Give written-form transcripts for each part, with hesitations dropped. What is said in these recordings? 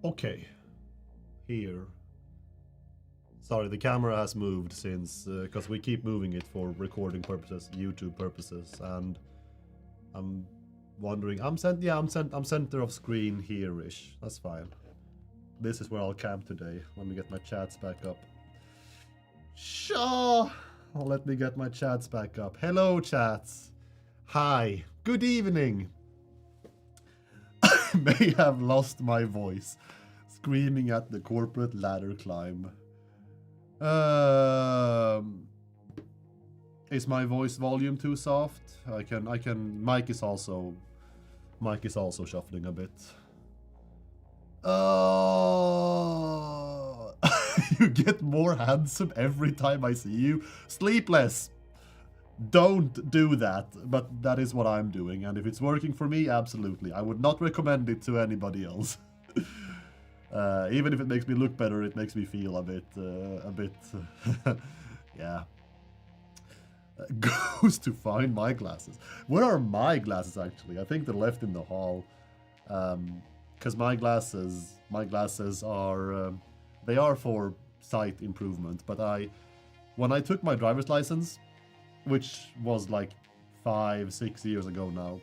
Okay. Here. Sorry, the camera has moved since, because we keep moving it for recording purposes, YouTube purposes, and I'm wondering, I'm center of screen here-ish. That's fine. This is where I'll camp today. Let me get my chats back up. Sure! Let me get my chats back up. Hello, chats. Hi. Good evening. I may have lost my voice screaming at the corporate ladder climb. Is my voice volume too soft? Mic is also shuffling a bit. You get more handsome every time I see you. Sleepless. Don't do that, but that is what I'm doing, and if it's working for me, absolutely. I would not recommend it to anybody else. Even if it makes me look better, it makes me feel a bit, yeah. Goes to find my glasses. Where are my glasses, actually? I think they're left in the hall. Because my glasses are, they are for sight improvement, but when I took my driver's license, which was like 5-6 years ago now,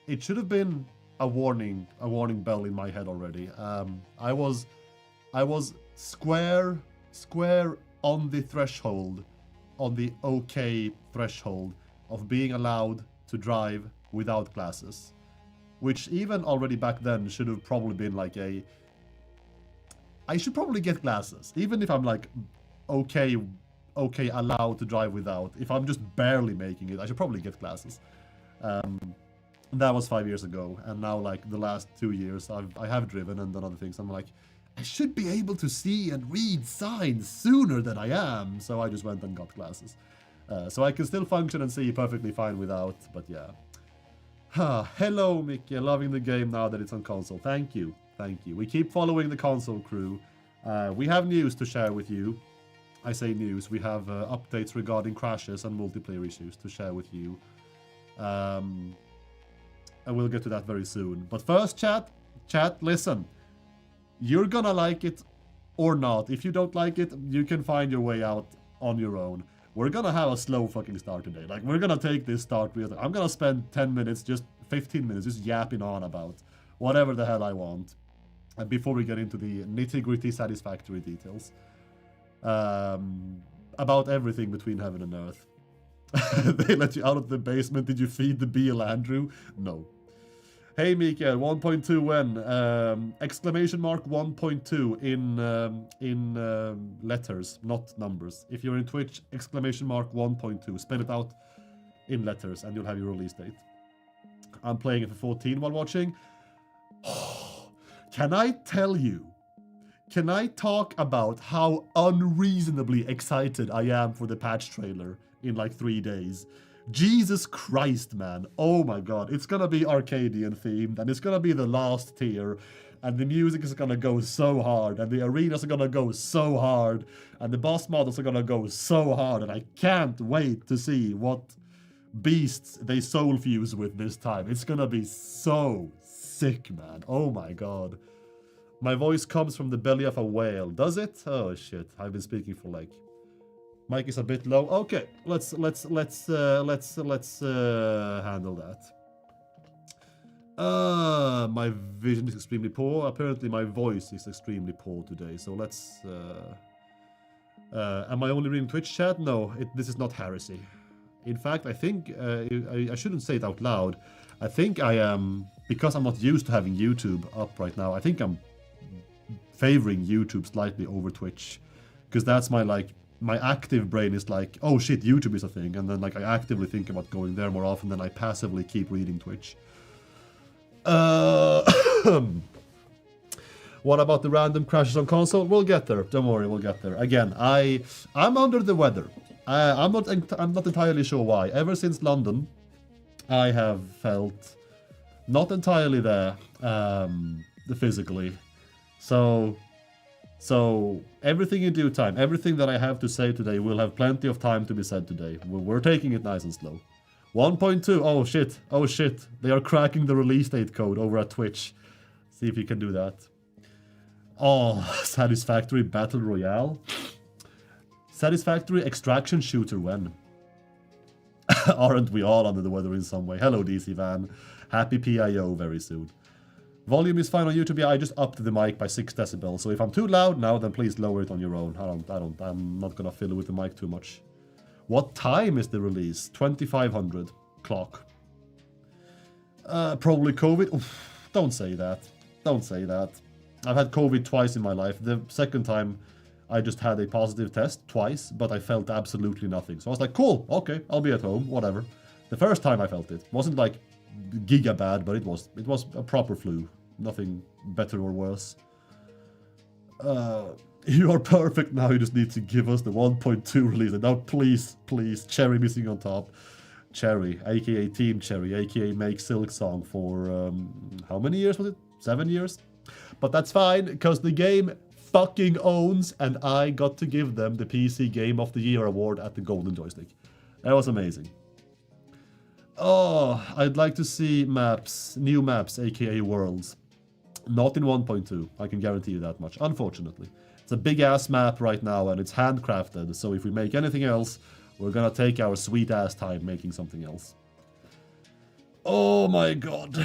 it should have been a warning bell in my head already. I was square on the threshold, on the okay threshold of being allowed to drive without glasses, which even already back then should have probably been like I should probably get glasses, even if I'm like okay allowed to drive without. If I'm just barely making it, I should probably get glasses. That was 5 years ago, and now like the last 2 years I have driven and done other things. I'm like, I should be able to see and read signs sooner than I am, so I just went and got glasses. So I can still function and see perfectly fine without, but yeah. Hello Mickey, loving the game now that it's on console. Thank you. We keep following the console crew. We have news to share with you. I say news, we have updates regarding crashes and multiplayer issues to share with you. And we'll get to that very soon. But first, chat, listen. You're gonna like it or not. If you don't like it, you can find your way out on your own. We're gonna have a slow fucking start today. Like, we're gonna take this start real. I'm gonna spend 10 minutes, just 15 minutes, just yapping on about whatever the hell I want. And before we get into the nitty-gritty satisfactory details. About everything between heaven and earth. They let you out of the basement. Did you feed the beal, Andrew? No. Hey, Mikael, 1.2 when? Exclamation mark 1.2 in letters, not numbers. If you're in Twitch, exclamation mark 1.2. Spell it out in letters and you'll have your release date. I'm playing it for 14 while watching. Can I tell you? Can I talk about how unreasonably excited I am for the patch trailer in like 3 days? Jesus Christ, man. Oh my god. It's gonna be Arcadian themed, and it's gonna be the last tier, and the music is gonna go so hard, and the arenas are gonna go so hard, and the boss models are gonna go so hard, and I can't wait to see what beasts they soul fuse with this time. It's gonna be so sick, man. Oh my god. My voice comes from the belly of a whale. Does it? Oh shit. I've been speaking for like... Mic is a bit low. Okay, let's handle that. My vision is extremely poor. Apparently my voice is extremely poor today. So let's... am I only reading Twitch chat? No, this is not heresy. In fact, I think... I shouldn't say it out loud. I think I am... Because I'm not used to having YouTube up right now, I think I'm favoring YouTube slightly over Twitch. Because that's my, like... My active brain is like, oh shit, YouTube is a thing. And then like I actively think about going there more often than I passively keep reading Twitch. What about the random crashes on console? We'll get there. Don't worry, we'll get there. Again, I'm under the weather. I'm not entirely sure why. Ever since London, I have felt not entirely there physically. So, everything in due time, everything that I have to say today will have plenty of time to be said today. We're taking it nice and slow. 1.2, oh shit, they are cracking the release date code over at Twitch. See if you can do that. Oh, Satisfactory Battle Royale. Satisfactory Extraction Shooter when? Aren't we all under the weather in some way? Hello, DC Van. Happy PIO very soon. Volume is fine on YouTube. Yeah, I just upped the mic by 6 decibels. So if I'm too loud now, then please lower it on your own. I'm not gonna fiddle with the mic too much. What time is the release? 2500 clock. Probably COVID. Oof, don't say that. Don't say that. I've had COVID twice in my life. The second time, I just had a positive test twice, but I felt absolutely nothing. So I was like, cool, okay, I'll be at home, whatever. The first time I felt it wasn't like giga bad, but it was a proper flu. Nothing better or worse. You are perfect now. You just need to give us the 1.2 release. And now, please, Cherry missing on top. Cherry, aka Team Cherry, aka Make Silk Song for how many years was it? 7 years? But that's fine, because the game fucking owns, and I got to give them the PC Game of the Year award at the Golden Joystick. That was amazing. Oh, I'd like to see maps, new maps, aka worlds. Not in 1.2, I can guarantee you that much, unfortunately. It's a big-ass map right now, and it's handcrafted, so if we make anything else, we're gonna take our sweet-ass time making something else. Oh my god.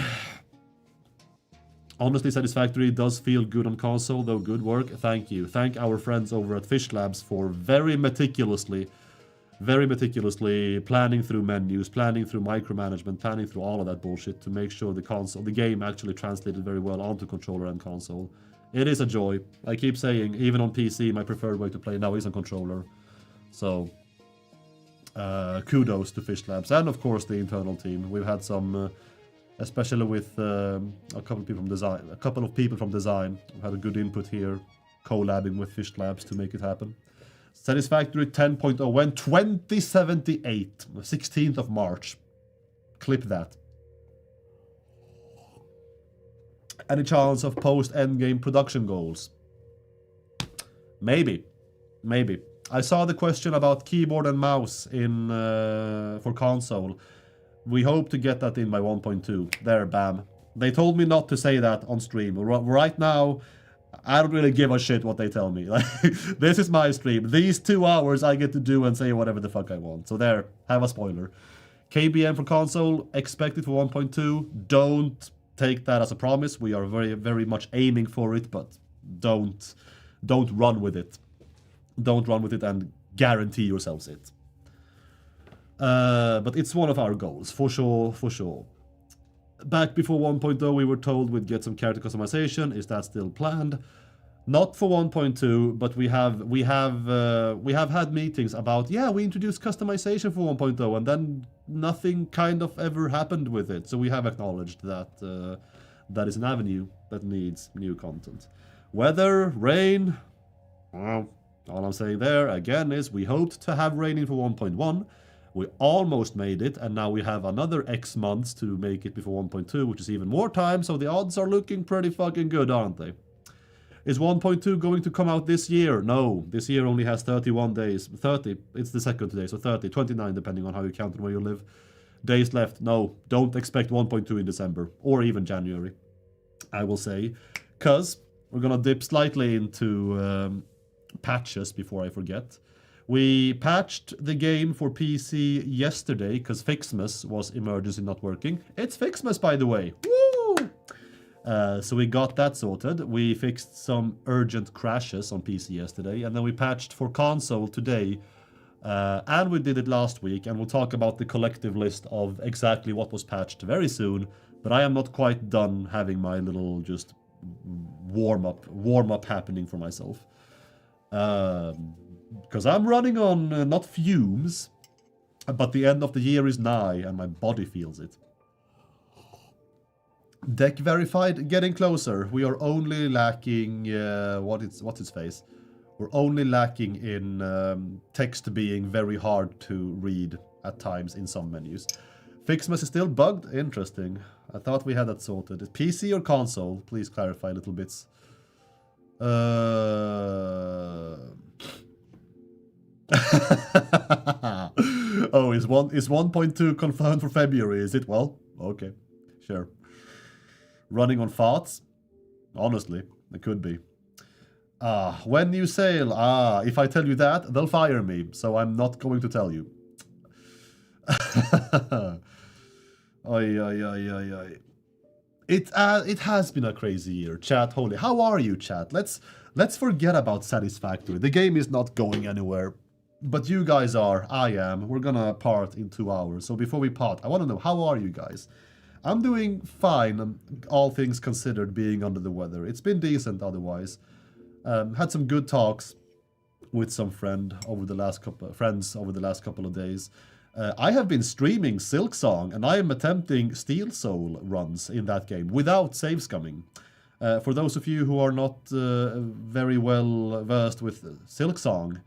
Honestly, Satisfactory does feel good on console, though. Good work. Thank you. Thank our friends over at Fish Labs for very meticulously planning through menus, planning through micromanagement, planning through all of that bullshit to make sure the game actually translated very well onto controller and console. It is a joy. I keep saying, even on PC, my preferred way to play now is on controller. So, kudos to Fish Labs and, of course, the internal team. We've had some... especially with a couple of people from design who had a good input here, collabing with Fish Labs to make it happen. Satisfactory 10.0 when 2078, 16th of March. Clip that. Any chance of post-endgame production goals? Maybe. I saw the question about keyboard and mouse in for console. We hope to get that in by 1.2. There, bam. They told me not to say that on stream. Right now, I don't really give a shit what they tell me. Like, this is my stream. These 2 hours I get to do and say whatever the fuck I want. So there, have a spoiler. KBM for console, expected for 1.2. Don't take that as a promise. We are very, very much aiming for it, but don't run with it. Don't run with it and guarantee yourselves it. But it's one of our goals, for sure. Back before 1.0, we were told we'd get some character customization. Is that still planned? Not for 1.2, but we have had meetings about, yeah, we introduced customization for 1.0, and then nothing kind of ever happened with it. So we have acknowledged that that is an avenue that needs new content. Weather, rain, well, all I'm saying there again is we hoped to have rain in for 1.1. We almost made it, and now we have another X months to make it before 1.2, which is even more time, so the odds are looking pretty fucking good, aren't they? Is 1.2 going to come out this year? No, this year only has 31 days. 30, it's the second today, so 30, 29, depending on how you count and where you live. Days left. No, don't expect 1.2 in December, or even January, I will say. Because we're gonna dip slightly into patches before I forget. We patched the game for PC yesterday because Fixmas was emergency not working. It's Fixmas, by the way. Woo! So we got that sorted. We fixed some urgent crashes on PC yesterday, and then we patched for console today. And we did it last week, and we'll talk about the collective list of exactly what was patched very soon. But I am not quite done having my little just warm-up happening for myself. Because I'm running on not fumes, but the end of the year is nigh, and my body feels it. Deck verified, getting closer. We are only lacking, what's its face? We're only lacking in text being very hard to read at times in some menus. Fixmas is still bugged? Interesting. I thought we had that sorted. PC or console? Please clarify little bits. Oh, is 1.2 confirmed for February, is it? Well, okay, sure. Running on farts? Honestly, it could be. When you sail, if I tell you that, they'll fire me, so I'm not going to tell you. Oi, oi, oi, oi, oi. It has been a crazy year, chat. Holy, how are you, chat? Let's forget about Satisfactory. The game is not going anywhere, but you guys are. I am. We're gonna part in 2 hours. So before we part, I want to know, how are you guys? I'm doing fine, all things considered, being under the weather. It's been decent otherwise. Had some good talks with some friends over the last couple of days. I have been streaming Silksong, and I am attempting Steel Soul runs in that game without save scumming. For those of you who are not very well versed with Silksong,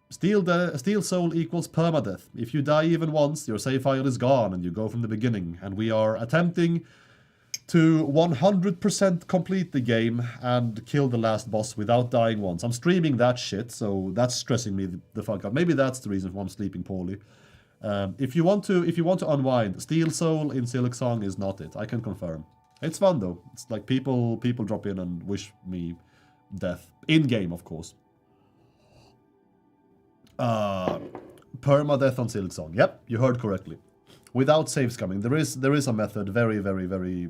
Steel Soul equals permadeath. If you die even once, your save file is gone and you go from the beginning. And we are attempting to 100% complete the game and kill the last boss without dying once. I'm streaming that shit, so that's stressing me the fuck out. Maybe that's the reason why I'm sleeping poorly. If you want to unwind, Steel Soul in Silksong is not it. I can confirm. It's fun though. It's like people drop in and wish me death in game, of course. Permadeath on Silksong. Yep, you heard correctly. Without save scumming. There is a method, very, very, very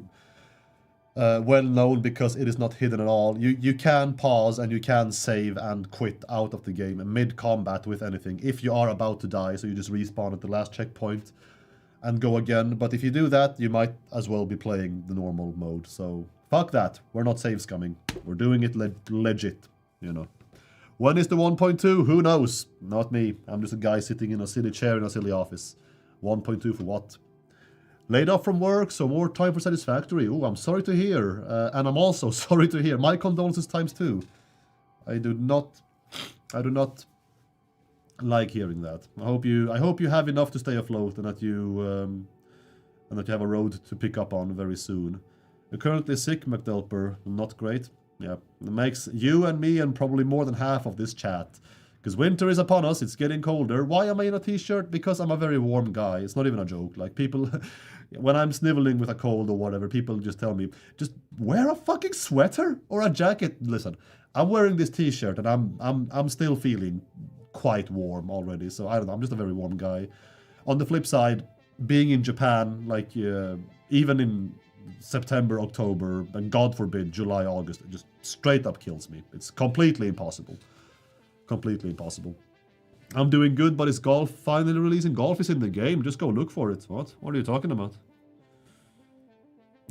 well known, because it is not hidden at all. You can pause and you can save and quit out of the game mid-combat with anything if you are about to die, so you just respawn at the last checkpoint and go again. But if you do that, you might as well be playing the normal mode, so fuck that. We're not save scumming. We're doing it legit, you know. When is the 1.2? Who knows? Not me. I'm just a guy sitting in a silly chair in a silly office. 1.2 for what? Laid off from work, so more time for Satisfactory. Oh, I'm sorry to hear. And I'm also sorry to hear. My condolences times 2. I do not like hearing that. I hope you have enough to stay afloat, and that you have a road to pick up on very soon. You're currently sick, McDelper. Not great. Yeah, it makes you and me and probably more than half of this chat. Because winter is upon us, it's getting colder. Why am I in a t-shirt? Because I'm a very warm guy. It's not even a joke. Like, people, when I'm sniveling with a cold or whatever, people just tell me, just wear a fucking sweater or a jacket. Listen, I'm wearing this t-shirt and I'm still feeling quite warm already. So I don't know, I'm just a very warm guy. On the flip side, being in Japan, like, even in September, October, and God forbid, July, August, it just straight up kills me. It's completely impossible. Completely impossible. I'm doing good, but is golf finally releasing? Golf is in the game. Just go look for it. What? What are you talking about?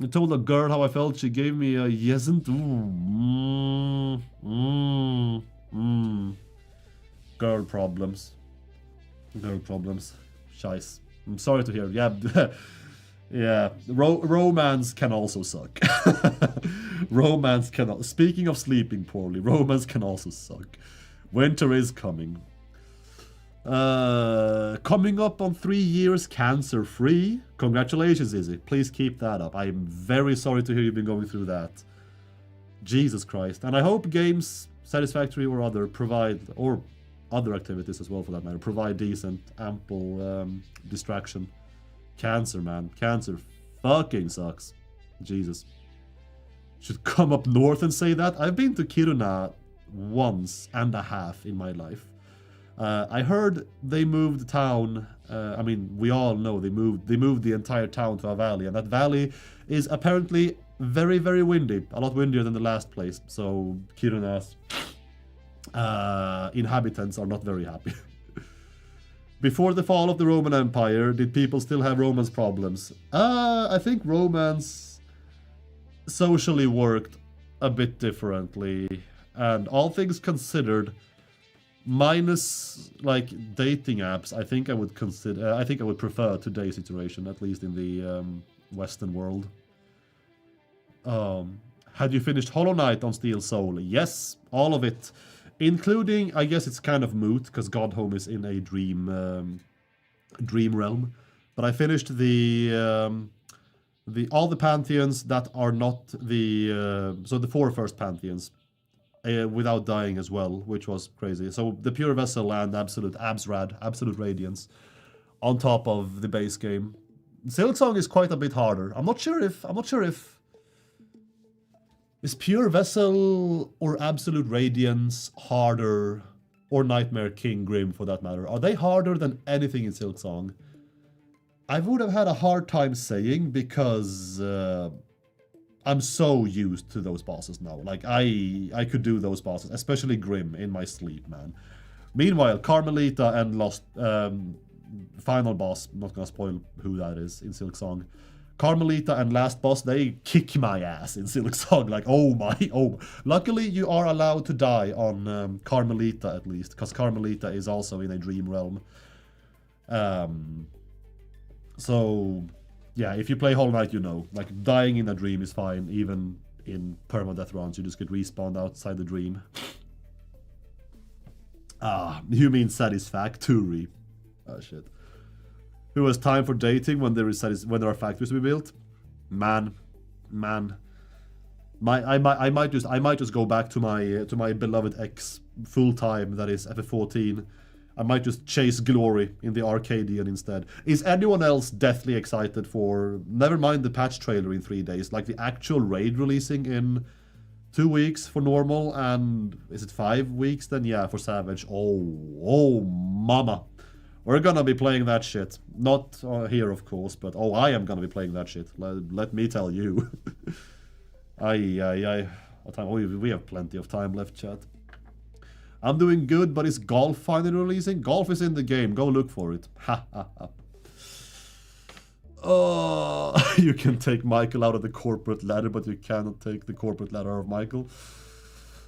I told a girl how I felt. She gave me a yesn't. Girl problems. Girl problems. Scheiß. I'm sorry to hear. Yeah. Yeah. Romance can also suck. Romance can. Speaking of sleeping poorly, romance can also suck. Winter is coming. Coming up on 3 years cancer-free. Congratulations, Izzy. Please keep that up. I'm very sorry to hear you've been going through that. Jesus Christ. And I hope games, Satisfactory or other, provide, or other activities as well for that matter, provide decent, ample distraction. Cancer, man. Cancer fucking sucks. Jesus. Should come up north and say that. I've been to Kiruna once and a half in my life. I heard they moved the town. I mean, we all know they moved the entire town to a valley, and that valley is apparently very, very windy. A lot windier than the last place. So Kiruna's inhabitants are not very happy. Before the fall of the Roman Empire, did people still have romance problems? I think romance socially worked a bit differently. And all things considered, minus like dating apps, I think I would prefer today's iteration, at least in the Western world. Had you finished Hollow Knight on Steel Soul? Yes, all of it, including, I guess it's kind of moot because Godhome is in a dream realm. But I finished all the pantheons that are not so the 4 first pantheons. Without dying as well, which was crazy. So the Pure Vessel and Absolute Absrad, Absolute Radiance, on top of the base game. Silksong is quite a bit harder. I'm not sure if Is Pure Vessel or Absolute Radiance harder, or Nightmare King Grim for that matter? Are they harder than anything in Silksong? I would have had a hard time saying because I'm so used to those bosses now. Like, I could do those bosses, especially Grim, in my sleep, man. Meanwhile, Carmelita and Lost... final boss, I'm not gonna spoil who that is in Silksong. Carmelita and last boss, they kick my ass in Silksong. Like, oh. Luckily, you are allowed to die on Carmelita, at least, because Carmelita is also in a dream realm. So, yeah, if you play Hollow Knight, you know. Like, dying in a dream is fine, even in permadeath runs. You just get respawned outside the dream. You mean Satisfactory. Oh, shit. Who has time for dating when there are factories to be built? Man. I might just go back to my beloved ex full time. That is FF14. I might just chase glory in the Arcadian instead. Is anyone else deathly excited for? Never mind the patch trailer in 3 days. Like the actual raid releasing in 2 weeks for normal, and is it 5 weeks then? Yeah, for Savage. Oh, mama. We're gonna be playing that shit. Not here, of course, but I am gonna be playing that shit. Let me tell you. What time? We have plenty of time left, chat. I'm doing good, but is Golf finally releasing? Golf is in the game. Go look for it. Ha ha ha. Oh, you can take Michael out of the corporate ladder, but you cannot take the corporate ladder of Michael.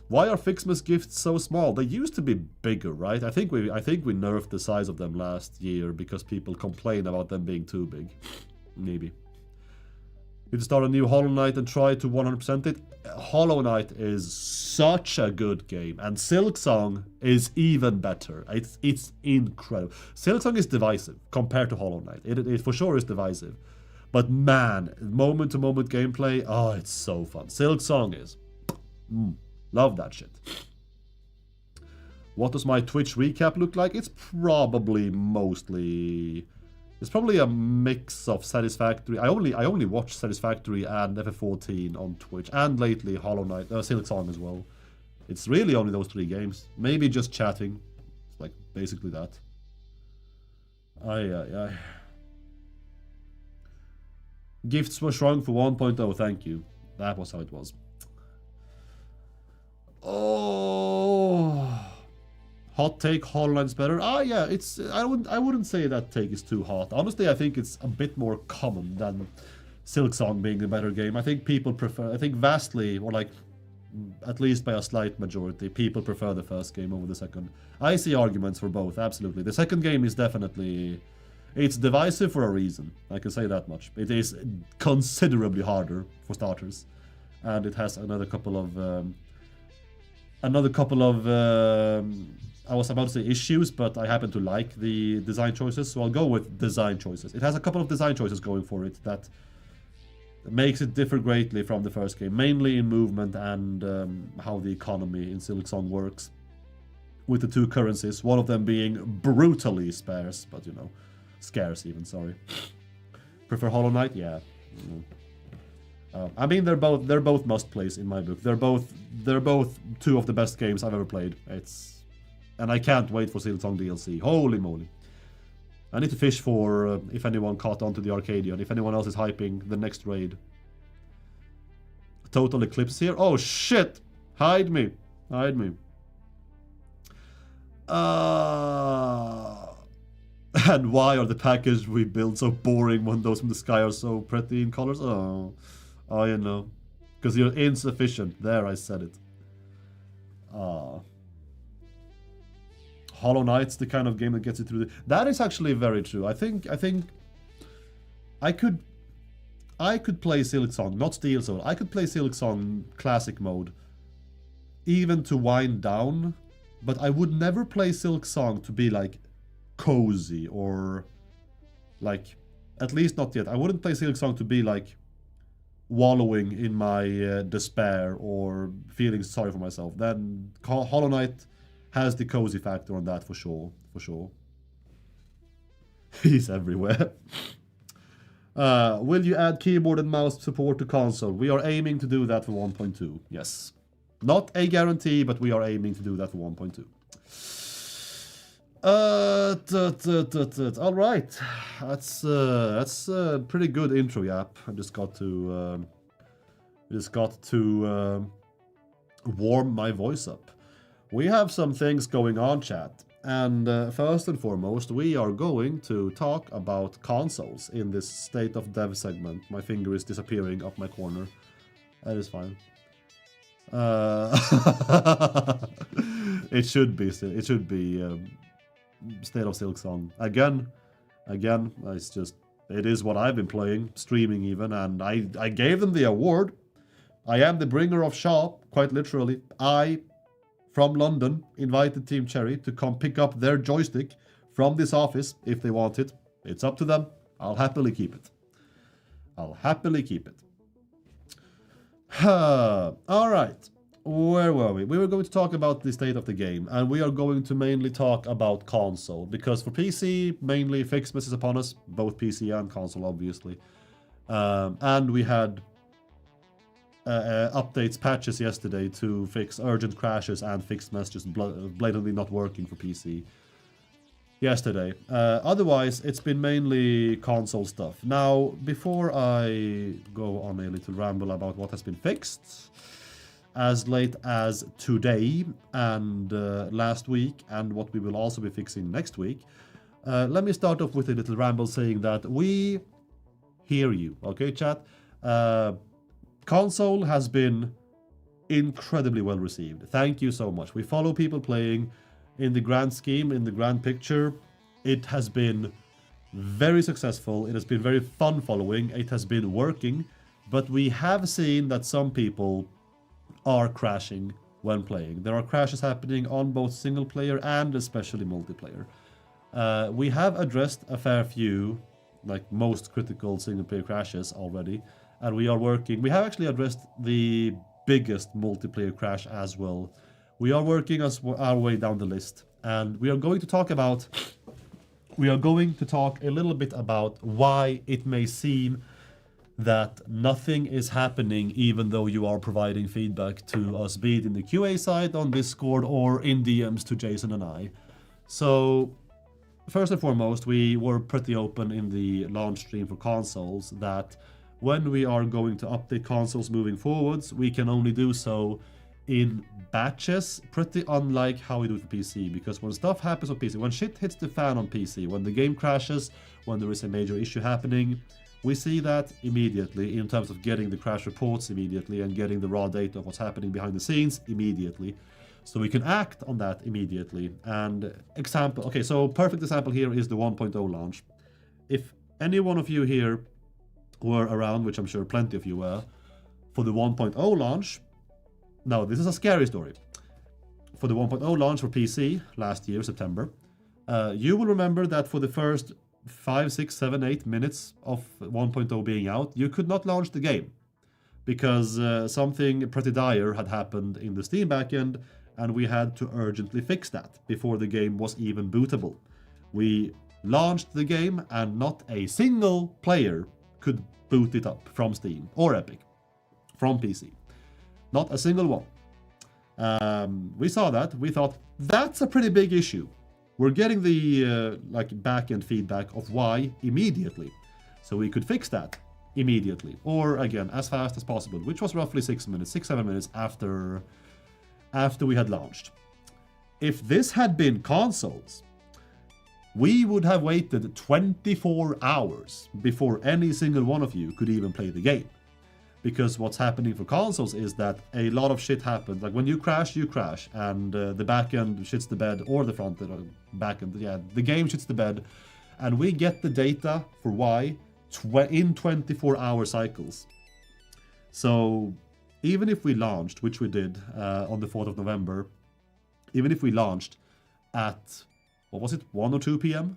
Why are Fixmas gifts so small? They used to be bigger, right? I think we nerfed the size of them last year because people complain about them being too big. Maybe. You to start a new Hollow Knight and try to 100% it. Hollow Knight is such a good game, and Silksong is even better. It's incredible. Silksong is divisive compared to Hollow Knight. It for sure is divisive, but man, moment-to-moment gameplay, oh, it's so fun. Silksong is. Love that shit. What does my Twitch recap look like? It's probably mostly... It's probably a mix of Satisfactory. I only watch Satisfactory and FF14 on Twitch, and lately Hollow Knight, Silksong as well. It's really only those 3 games. Maybe just chatting. It's like basically that. Aye. Gifts were shrunk for 1.0. Thank you. That was how it was. Oh, hot take, Hollow Knight's better. Yeah, it's I wouldn't say that take is too hot. Honestly, I think it's a bit more common than Silksong being a better game. I think people prefer, I think vastly, or like at least by a slight majority, people prefer the first game over the second. I see arguments for both, absolutely. The second game is definitely, it's divisive for a reason. I can say that much. It is considerably harder for starters, and it has another couple of I was about to say issues, but I happen to like the design choices, so I'll go with design choices. It has a couple of design choices going for it that makes it differ greatly from the first game, mainly in movement and how the economy in Silksong works, with the 2 currencies, one of them being brutally scarce, but you know, scarce even, sorry. Prefer Hollow Knight? Yeah. I mean, they're both must-plays in my book. They're both 2 of the best games I've ever played. And I can't wait for Silksong DLC. Holy moly! I need to fish for if anyone caught on to the Arcadian, if anyone else is hyping the next raid. Total Eclipse here. Oh shit! Hide me. And why are the packages we build so boring when those from the sky are so pretty in colors? Oh, you know. Because you're insufficient. There, I said it. Hollow Knight's the kind of game that gets you through the... That is actually very true. I think I could play Silksong, not Steel Soul. I could play Silksong classic mode, even to wind down, but I would never play Silksong to be like cozy or like, at least not yet. I wouldn't play Silksong to be like wallowing in my despair or feeling sorry for myself. Then Hollow Knight has the cozy factor on that for sure. He's everywhere. Will you add keyboard and mouse support to console? We are aiming to do that for 1.2. Yes. Not a guarantee, but we are aiming to do that for 1.2. All right. That's a pretty good intro, Yap. I just got to warm my voice up. We have some things going on, chat. And first and foremost, we are going to talk about consoles in this State of Dev segment. My finger is disappearing up my corner. That is fine. It should be State of Silksong. Again, it is what I've been playing, streaming even, and I gave them the award. I am the bringer of shop, quite literally. I, from London, invited Team Cherry to come pick up their joystick from this office if they want it. It's up to them. I'll happily keep it. All right. Where were we? We were going to talk about the state of the game, and we are going to mainly talk about console, because for PC, mainly Fixmas is upon us, both PC and console, obviously. And we had updates, patches yesterday to fix urgent crashes and Fixmas just blatantly not working for PC yesterday. Otherwise, it's been mainly console stuff. Now, before I go on a little ramble about what has been fixed, as late as today and last week, and what we will also be fixing next week, let me start off with a little ramble saying that we hear you, okay, chat? Console has been incredibly well received. Thank you so much. We follow people playing. In the grand scheme, in the grand picture, it has been very successful. It has been very fun following. It has been working, but we have seen that some people are crashing when playing. There are crashes happening on both single player and especially multiplayer. We have addressed a fair few, like most critical single player crashes already, and we are working. We have actually addressed the biggest multiplayer crash as well. We are working our way down the list, and we are going to talk a little bit about why it may seem that nothing is happening even though you are providing feedback to us, be it in the QA side on Discord or in DMs to Jason and I. So, first and foremost, we were pretty open in the launch stream for consoles that when we are going to update consoles moving forwards, we can only do so in batches, pretty unlike how we do it for PC, because when stuff happens on PC, when shit hits the fan on PC, when the game crashes, when there is a major issue happening, we see that immediately in terms of getting the crash reports immediately and getting the raw data of what's happening behind the scenes immediately. So we can act on that immediately. And example, okay, so perfect example here is the 1.0 launch. If any one of you here were around, which I'm sure plenty of you were, for the 1.0 launch, now this is a scary story. For the 1.0 launch for PC last year, September, you will remember that for the first 5, 6, 7, 8 minutes of 1.0 being out, you could not launch the game because something pretty dire had happened in the Steam backend, and we had to urgently fix that before the game was even bootable. We launched the game and not a single player could boot it up from Steam or Epic from PC. Not a single one. We saw that. We thought, that's a pretty big issue. We're getting the back-end feedback of why immediately. So we could fix that immediately. Or again, as fast as possible, which was roughly 6, 7 minutes after we had launched. If this had been consoles, we would have waited 24 hours before any single one of you could even play the game. Because what's happening for consoles is that a lot of shit happens. Like when you crash, and the backend shits the bed, or the front end, backend, the game shits the bed, and we get the data for why in 24-hour cycles. So even if we launched, which we did on the 4th of November, even if we launched at, 1 or 2 p.m.,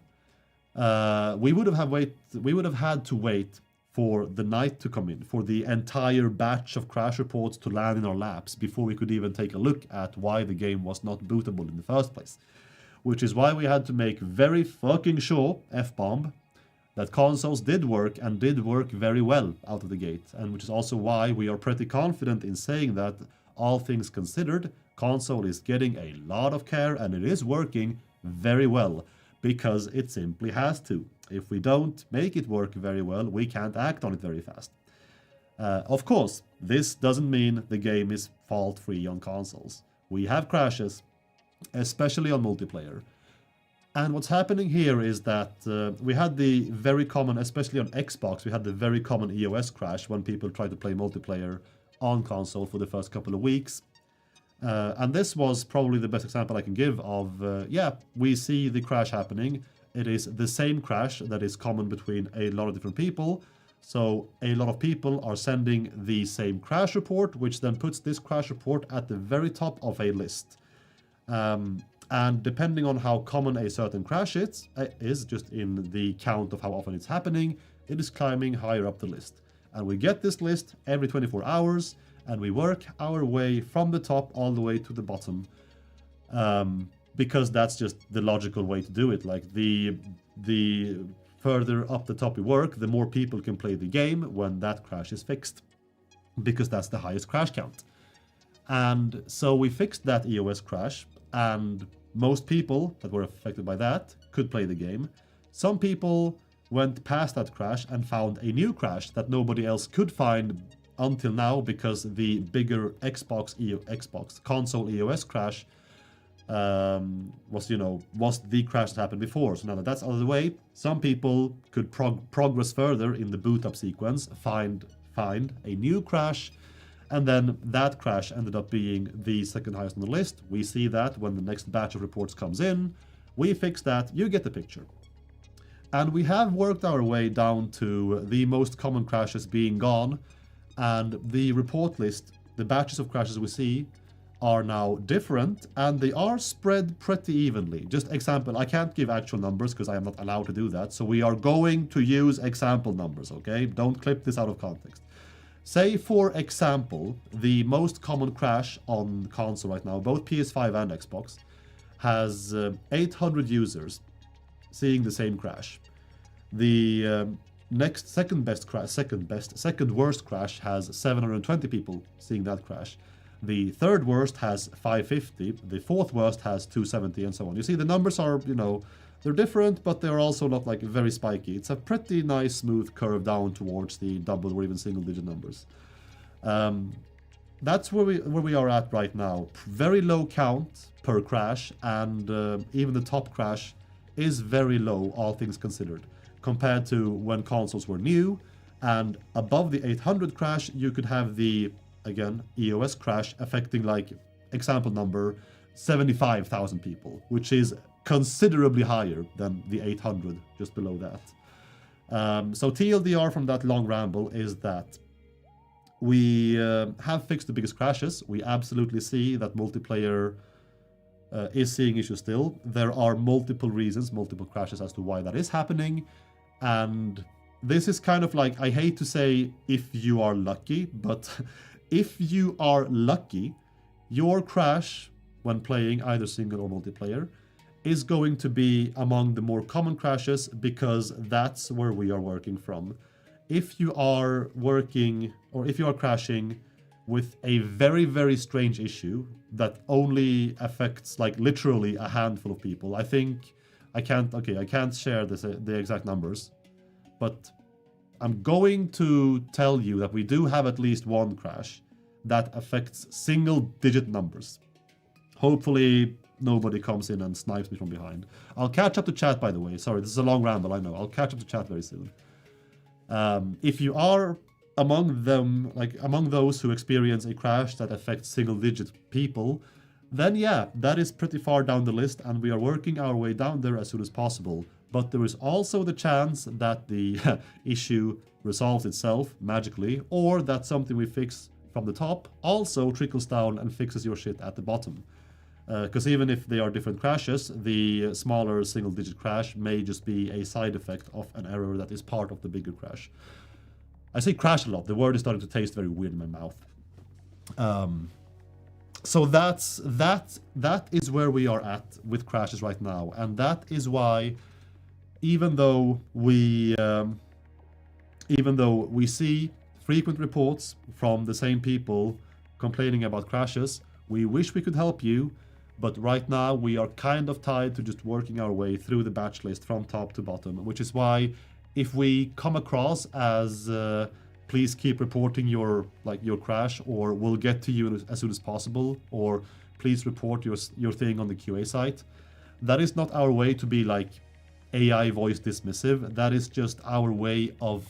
we would have had to wait for the night to come in, for the entire batch of crash reports to land in our laps before we could even take a look at why the game was not bootable in the first place. Which is why we had to make very fucking sure, F-bomb, that consoles did work and did work very well out of the gate, and which is also why we are pretty confident in saying that, all things considered, console is getting a lot of care and it is working very well, because it simply has to. If we don't make it work very well, we can't act on it very fast. Of course, this doesn't mean the game is fault-free on consoles. We have crashes, especially on multiplayer. And what's happening here is that we had the very common, especially on Xbox, we had the very common EOS crash when people tried to play multiplayer on console for the first couple of weeks. And this was probably the best example I can give of, we see the crash happening. It is the same crash that is common between a lot of different people. So a lot of people are sending the same crash report, which then puts this crash report at the very top of a list. And depending on how common a certain crash is just in the count of how often it's happening, it is climbing higher up the list. And we get this list every 24 hours, and we work our way from the top all the way to the bottom. Because that's just the logical way to do it. Like, the further up the top we work, the more people can play the game when that crash is fixed. Because that's the highest crash count. And so we fixed that EOS crash, and most people that were affected by that could play the game. Some people went past that crash and found a new crash that nobody else could find until now, because the bigger Xbox console EOS crash was the crash that happened before. So now that that's out of the way, some people could progress further in the boot up sequence, find a new crash, and then that crash ended up being the second highest on the list. We see that when the next batch of reports comes in. We fix that, you get the picture. And we have worked our way down to the most common crashes being gone, and the report list, the batches of crashes we see, are now different, and they are spread pretty evenly. Just example, I can't give actual numbers because I am not allowed to do that, so we are going to use example numbers, okay? Don't clip this out of context. Say, for example, the most common crash on console right now, both PS5 and Xbox, has 800 users seeing the same crash. The second worst crash has 720 people seeing that crash. The third worst has 550. The fourth worst has 270, and so on. You see, the numbers are, they're different, but they're also not like very spiky. It's a pretty nice smooth curve down towards the double or even single digit numbers. That's where we are at right now. Very low count per crash, and even the top crash is very low, all things considered, compared to when consoles were new. And above the 800 crash, you could have the, again, EOS crash affecting, like, example number, 75,000 people, which is considerably higher than the 800 just below that. So TLDR from that long ramble is that we have fixed the biggest crashes. We absolutely see that multiplayer is seeing issues still. There are multiple reasons, multiple crashes as to why that is happening. And this is kind of like, I hate to say if you are lucky, but if you are lucky, your crash when playing either single or multiplayer is going to be among the more common crashes, because that's where we are working from. If you are working, or if you are crashing with a very, very strange issue that only affects, like, literally a handful of people, I think, I can't share the exact numbers, but I'm going to tell you that we do have at least one crash that affects single-digit numbers. Hopefully, nobody comes in and snipes me from behind. I'll catch up to chat, by the way. Sorry, this is a long ramble, I know. I'll catch up to chat very soon. If you are among them, like among those who experience a crash that affects single-digit people, then yeah, that is pretty far down the list, and we are working our way down there as soon as possible. But there is also the chance that the issue resolves itself magically, or that something we fix from the top also trickles down and fixes your shit at the bottom. Because even if they are different crashes, the smaller single-digit crash may just be a side effect of an error that is part of the bigger crash. I say crash a lot. The word is starting to taste very weird in my mouth. So that is where we are at with crashes right now, and that is why, even though we see frequent reports from the same people complaining about crashes, we wish we could help you, but right now we are kind of tied to just working our way through the batch list from top to bottom, which is why if we come across as please keep reporting your crash, or we'll get to you as soon as possible, or please report your thing on the QA site, that is not our way to be like AI voice dismissive. That is just our way of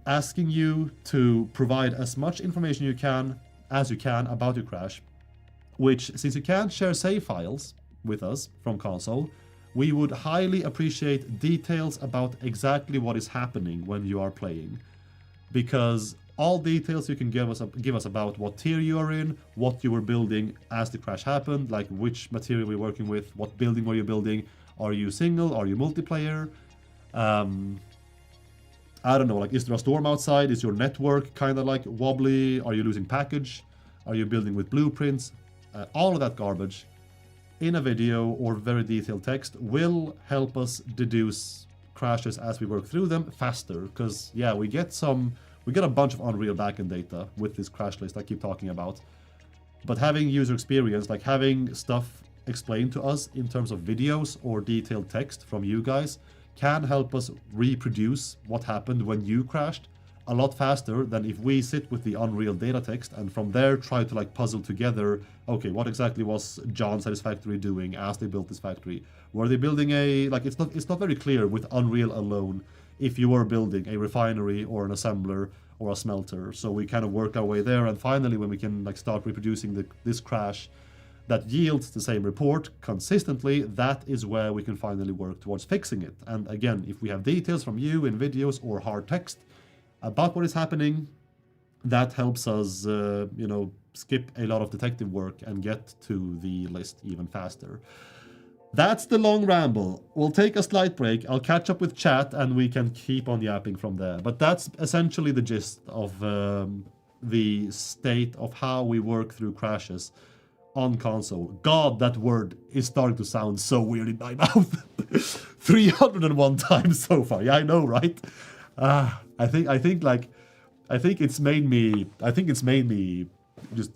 asking you to provide as much information as you can about your crash, which, since you can't share save files with us from console, we would highly appreciate details about exactly what is happening when you are playing. Because all details you can give us about what tier you are in, what you were building as the crash happened, like which material we're working with, what building were you building, are you single, are you multiplayer, I don't know, like, is there a storm outside? Is your network kind of like wobbly? Are you losing package? Are you building with blueprints? All of that garbage in a video or very detailed text will help us deduce crashes as we work through them faster. Because, yeah, we get a bunch of Unreal backend data with this crash list I keep talking about. But having user experience, like having stuff explained to us in terms of videos or detailed text from you guys, can help us reproduce what happened when you crashed a lot faster than if we sit with the Unreal data text and from there try to like puzzle together, okay, what exactly was John Satisfactory doing as they built this factory? Were they building it's not very clear with Unreal alone if you were building a refinery or an assembler or a smelter. So we kind of work our way there, and finally when we can like start reproducing this crash that yields the same report consistently, that is where we can finally work towards fixing it. And again, if we have details from you in videos or hard text about what is happening, that helps us, skip a lot of detective work and get to the list even faster. That's the long ramble. We'll take a slight break. I'll catch up with chat and we can keep on yapping from there. But that's essentially the gist of the state of how we work through crashes on console. God, that word is starting to sound so weird in my mouth. 301 times so far. Yeah, I know, right? I think it's made me just,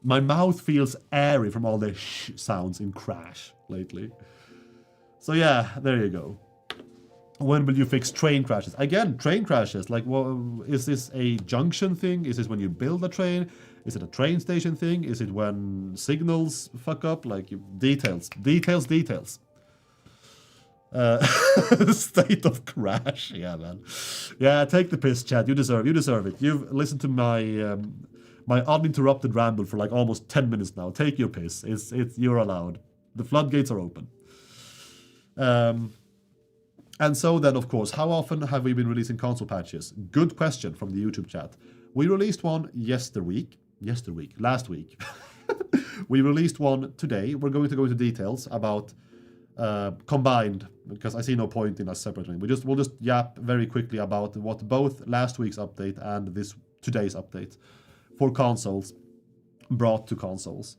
my mouth feels airy from all the sh sounds in Crash lately. So yeah, there you go. When will you fix train crashes? Again, train crashes. Like, well, is this a junction thing? Is this when you build a train? Is it a train station thing? Is it when signals fuck up? Like, details. State of Crash. Yeah, man. Yeah, take the piss, Chad. You deserve it. You've listened to my my uninterrupted ramble for like almost 10 minutes now. Take your piss. You're allowed. The floodgates are open. And so then, of course, how often have we been releasing console patches? Good question from the YouTube chat. We released one last week. We released one today. We're going to go into details about combined, because I see no point in us separating. We'll just yap very quickly about what both last week's update and today's update for consoles brought to consoles.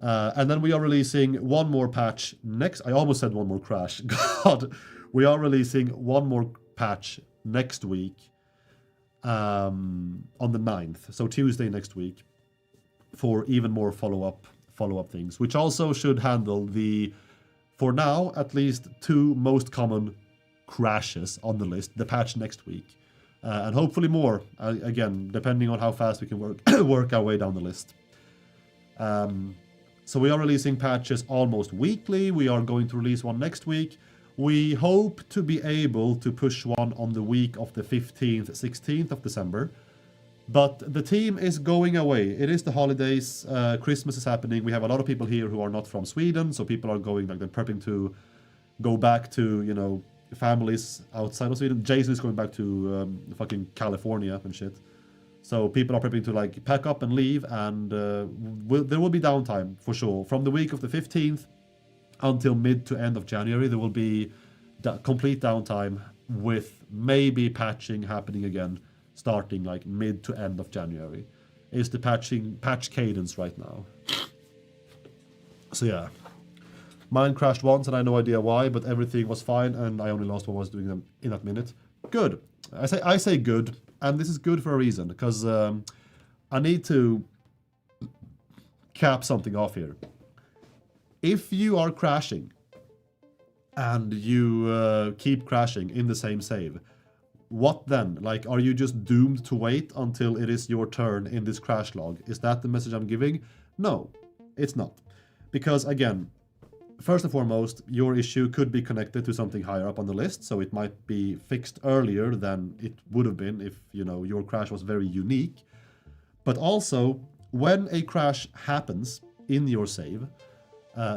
And then we are releasing one more patch next. I almost said one more crash. God. We are releasing one more patch next week on the 9th, so Tuesday next week, for even more follow-up things, which also should handle the, for now, at least 2 most common crashes on the list, the patch next week. And hopefully more, again, depending on how fast we can work our way down the list. So we are releasing patches almost weekly. We are going to release one next week. We hope to be able to push one on the week of the 15th, 16th of December. But the team is going away. It is the holidays. Christmas is happening. We have a lot of people here who are not from Sweden. So people are going, like, they're prepping to go back to, families outside of Sweden. Jason is going back to fucking California and shit. So people are prepping to, like, pack up and leave. And there will be downtime for sure. From the week of the 15th until mid to end of January, there will be complete downtime with maybe patching happening again, starting like mid to end of January. Is the patch cadence right now. So yeah, Mine crashed once and I had no idea why, but everything was fine and I only lost what I was doing them in that minute. Good. I say good, and this is good for a reason, because I need to cap something off here. If you are crashing and you keep crashing in the same save, what then? Like, are you just doomed to wait until it is your turn in this crash log? Is that the message I'm giving? No, it's not. Because again, first and foremost, your issue could be connected to something higher up on the list, so it might be fixed earlier than it would have been if, you know, your crash was very unique. But also, when a crash happens in your save,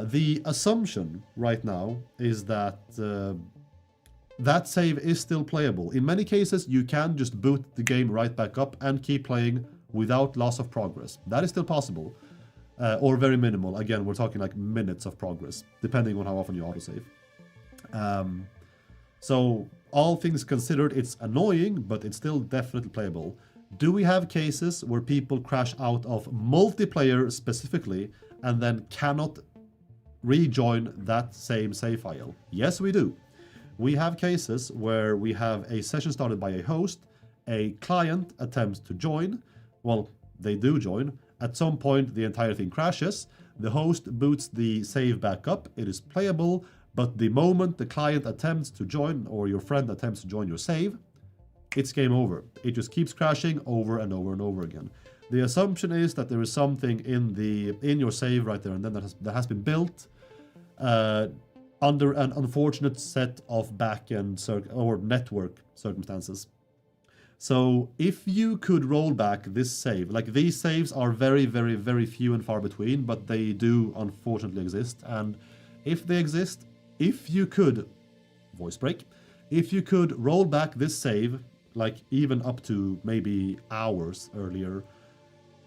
the assumption right now is that that save is still playable. In many cases, you can just boot the game right back up and keep playing without loss of progress. That is still possible. Or very minimal. Again, we're talking like minutes of progress, depending on how often you autosave. So, all things considered, it's annoying, but it's still definitely playable. Do we have cases where people crash out of multiplayer specifically and then cannot rejoin that same save file? Yes, we do. We have cases where we have a session started by a host, a client attempts to join, well, they do join, at some point the entire thing crashes, the host boots the save back up, it is playable, but the moment the client attempts to join, or your friend attempts to join your save, it's game over. It just keeps crashing over and over and over again. The assumption is that there is something in your save right there and then that has been built under an unfortunate set of back-end or network circumstances. So if you could roll back this save, like these saves are very, very, very few and far between, but they do unfortunately exist. And if they exist, if you could, voice break, if you could roll back this save, like even up to maybe hours earlier,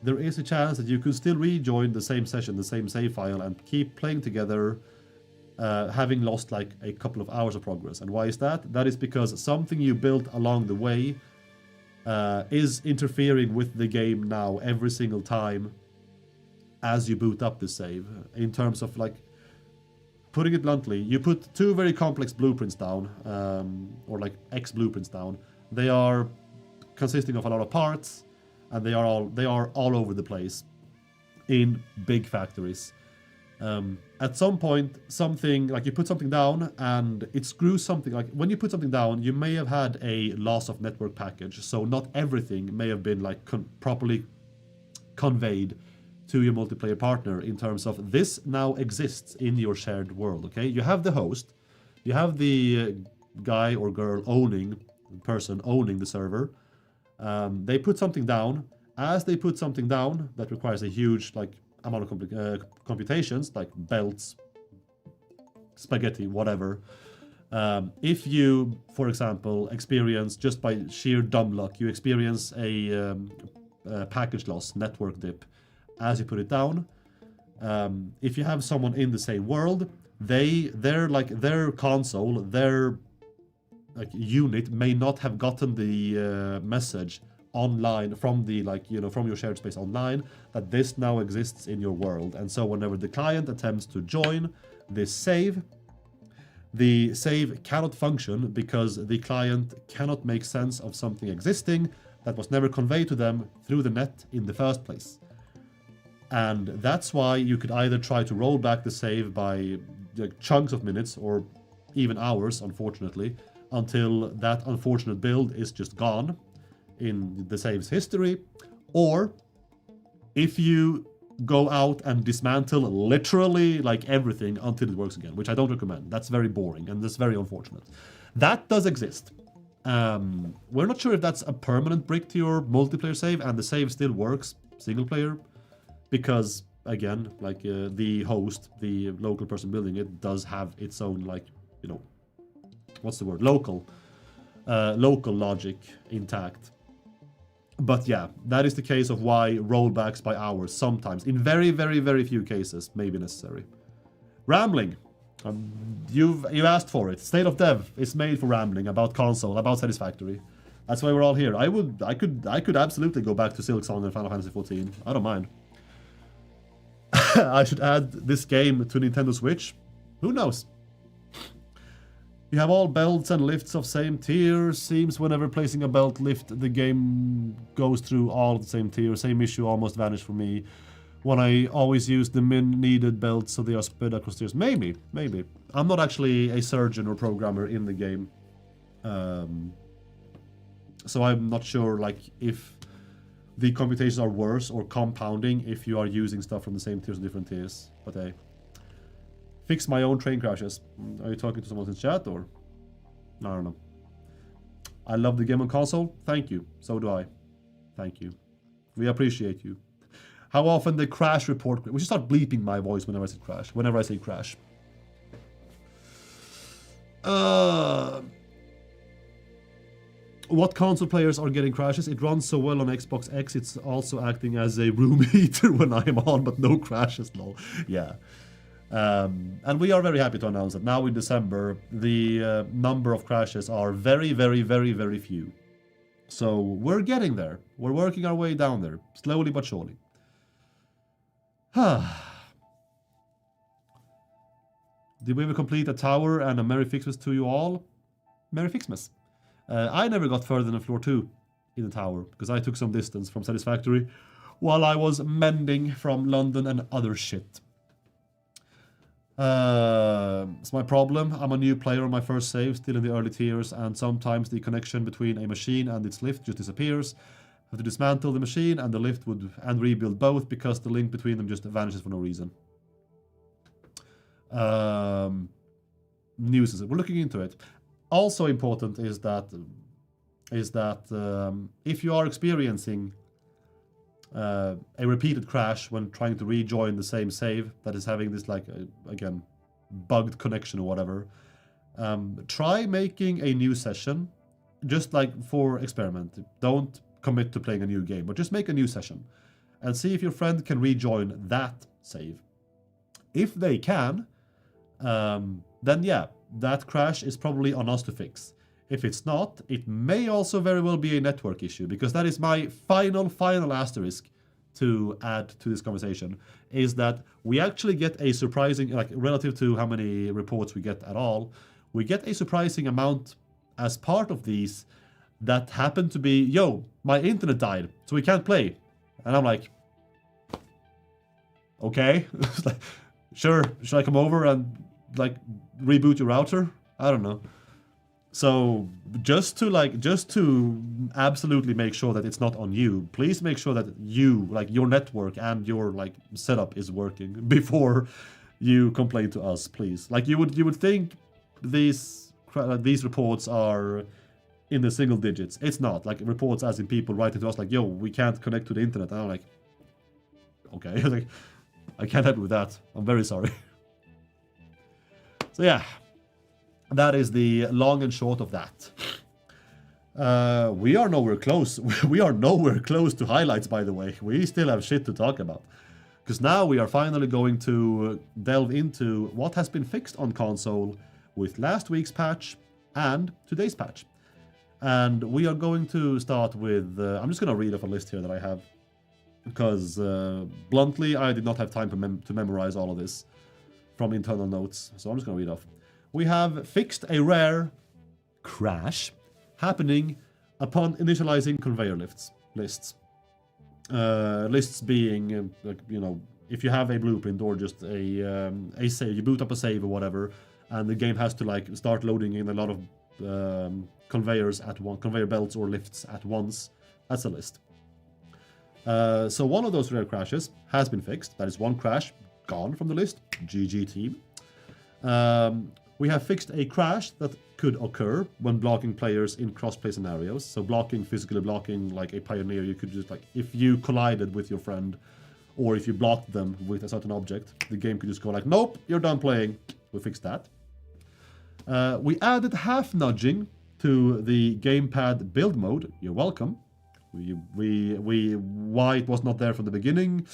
there is a chance that you could still rejoin the same session, the same save file, and keep playing together, having lost like a couple of hours of progress. And why is that? That is because something you built along the way is interfering with the game now every single time as you boot up the save. In terms of, like, putting it bluntly, you put two very complex blueprints down, or like X blueprints down. They are consisting of a lot of parts, and they are all over the place in big factories. At some point, something, like you put something down and it screws something. Like when you put something down, you may have had a loss of network package, so not everything may have been like properly conveyed to your multiplayer partner in terms of this now exists in your shared world. Okay, you have the host, you have the guy or girl person owning the server. They put something down. As they put something down that requires a huge amount of computations, like belts, spaghetti, whatever. If you, for example, experience, just by sheer dumb luck, you experience a package loss, network dip, as you put it down, if you have someone in the same world, their console, their unit may not have gotten the message online from the from your shared space online that this now exists in your world. And so whenever the client attempts to join this save, the save cannot function because the client cannot make sense of something existing that was never conveyed to them through the net in the first place. And that's why you could either try to roll back the save by chunks of minutes or even hours, unfortunately, until that unfortunate build is just gone in the save's history, or if you go out and dismantle literally everything until it works again, which I don't recommend. That's very boring and that's very unfortunate. That does exist. We're not sure if that's a permanent brick to your multiplayer save and the save still works single player, because again, the host, the local person building it, does have its own what's the word, local logic intact. But yeah, that is the case of why rollbacks by hours sometimes, in very, very, very few cases, may be necessary. Rambling. You've asked for it. State of Dev is made for rambling about console, about Satisfactory. That's why we're all here. I could absolutely go back to Silksong and Final Fantasy XIV. I don't mind. I should add this game to Nintendo Switch. Who knows? You have all belts and lifts of same tier. Seems whenever placing a belt lift, the game goes through all the same tier. Same issue almost vanished for me when I always use the min needed belts, so they are spread across tiers. Maybe. I'm not actually a surgeon or programmer in the game. So I'm not sure like if the computations are worse or compounding if you are using stuff from the same tiers or different tiers. But hey. Fix my own train crashes. Are you talking to someone in chat or? I don't know. I love the game on console. Thank you. So do I. Thank you. We appreciate you. How often the crash report... We should start bleeping my voice whenever I say crash. Whenever I say crash. What console players are getting crashes? It runs so well on Xbox X, it's also acting as a room heater when I am on, but no crashes, lol. Yeah. And we are very happy to announce that now in December, the number of crashes are very, very, very, very few. So we're getting there. We're working our way down there, slowly but surely. Did we ever complete a tower and a Merry Fixmas to you all? Merry Fixmas. I never got further than floor 2 in the tower, because I took some distance from Satisfactory while I was mending from London and other shit. It's my problem. I'm a new player on my first save, still in the early tiers, and sometimes the connection between a machine and its lift just disappears. I have to dismantle the machine and the lift and rebuild both because the link between them just vanishes for no reason. News. We're looking into it. Also important is that if you are experiencing a repeated crash when trying to rejoin the same save that is having this like again bugged connection or whatever, try making a new session, just like for experiment. Don't commit to playing a new game, but just make a new session and see if your friend can rejoin that save. If they can, then yeah, that crash is probably on us to fix. If it's not, it may also very well be a network issue, because that is my final asterisk to add to this conversation, is that we actually get a surprising, like relative to how many reports we get at all, we get a surprising amount as part of these that happen to be, yo, my internet died, so we can't play. And I'm like, okay, sure, should I come over and like reboot your router? I don't know. So just to absolutely make sure that it's not on you, please make sure that you, like your network and your like setup is working before you complain to us, please. Like you would think these reports are in the single digits. It's not. Like reports as in people writing to us like, yo, we can't connect to the internet. And I'm like, okay, like I can't help you with that. I'm very sorry. So yeah. That is the long and short of that. We are nowhere close. We are nowhere close to highlights, by the way. We still have shit to talk about. Because now we are finally going to delve into what has been fixed on console with last week's patch and today's patch. And we are going to start with... I'm just going to read off a list here that I have. Because, bluntly, I did not have time to memorize all of this from internal notes. So I'm just going to read off. We have fixed a rare crash happening upon initializing conveyor lists. Lists being, like, you know, if you have a blueprint or just a save, you boot up a save or whatever, and the game has to like start loading in a lot of conveyor belts or lifts at once. That's a list. So one of those rare crashes has been fixed. That is one crash gone from the list. GG team. We have fixed a crash that could occur when blocking players in crossplay scenarios. So physically blocking like a pioneer, you could just like, if you collided with your friend or if you blocked them with a certain object, the game could just go like, nope, you're done playing. We fixed that. We added half nudging to the gamepad build mode. You're welcome. Why it was not there from the beginning,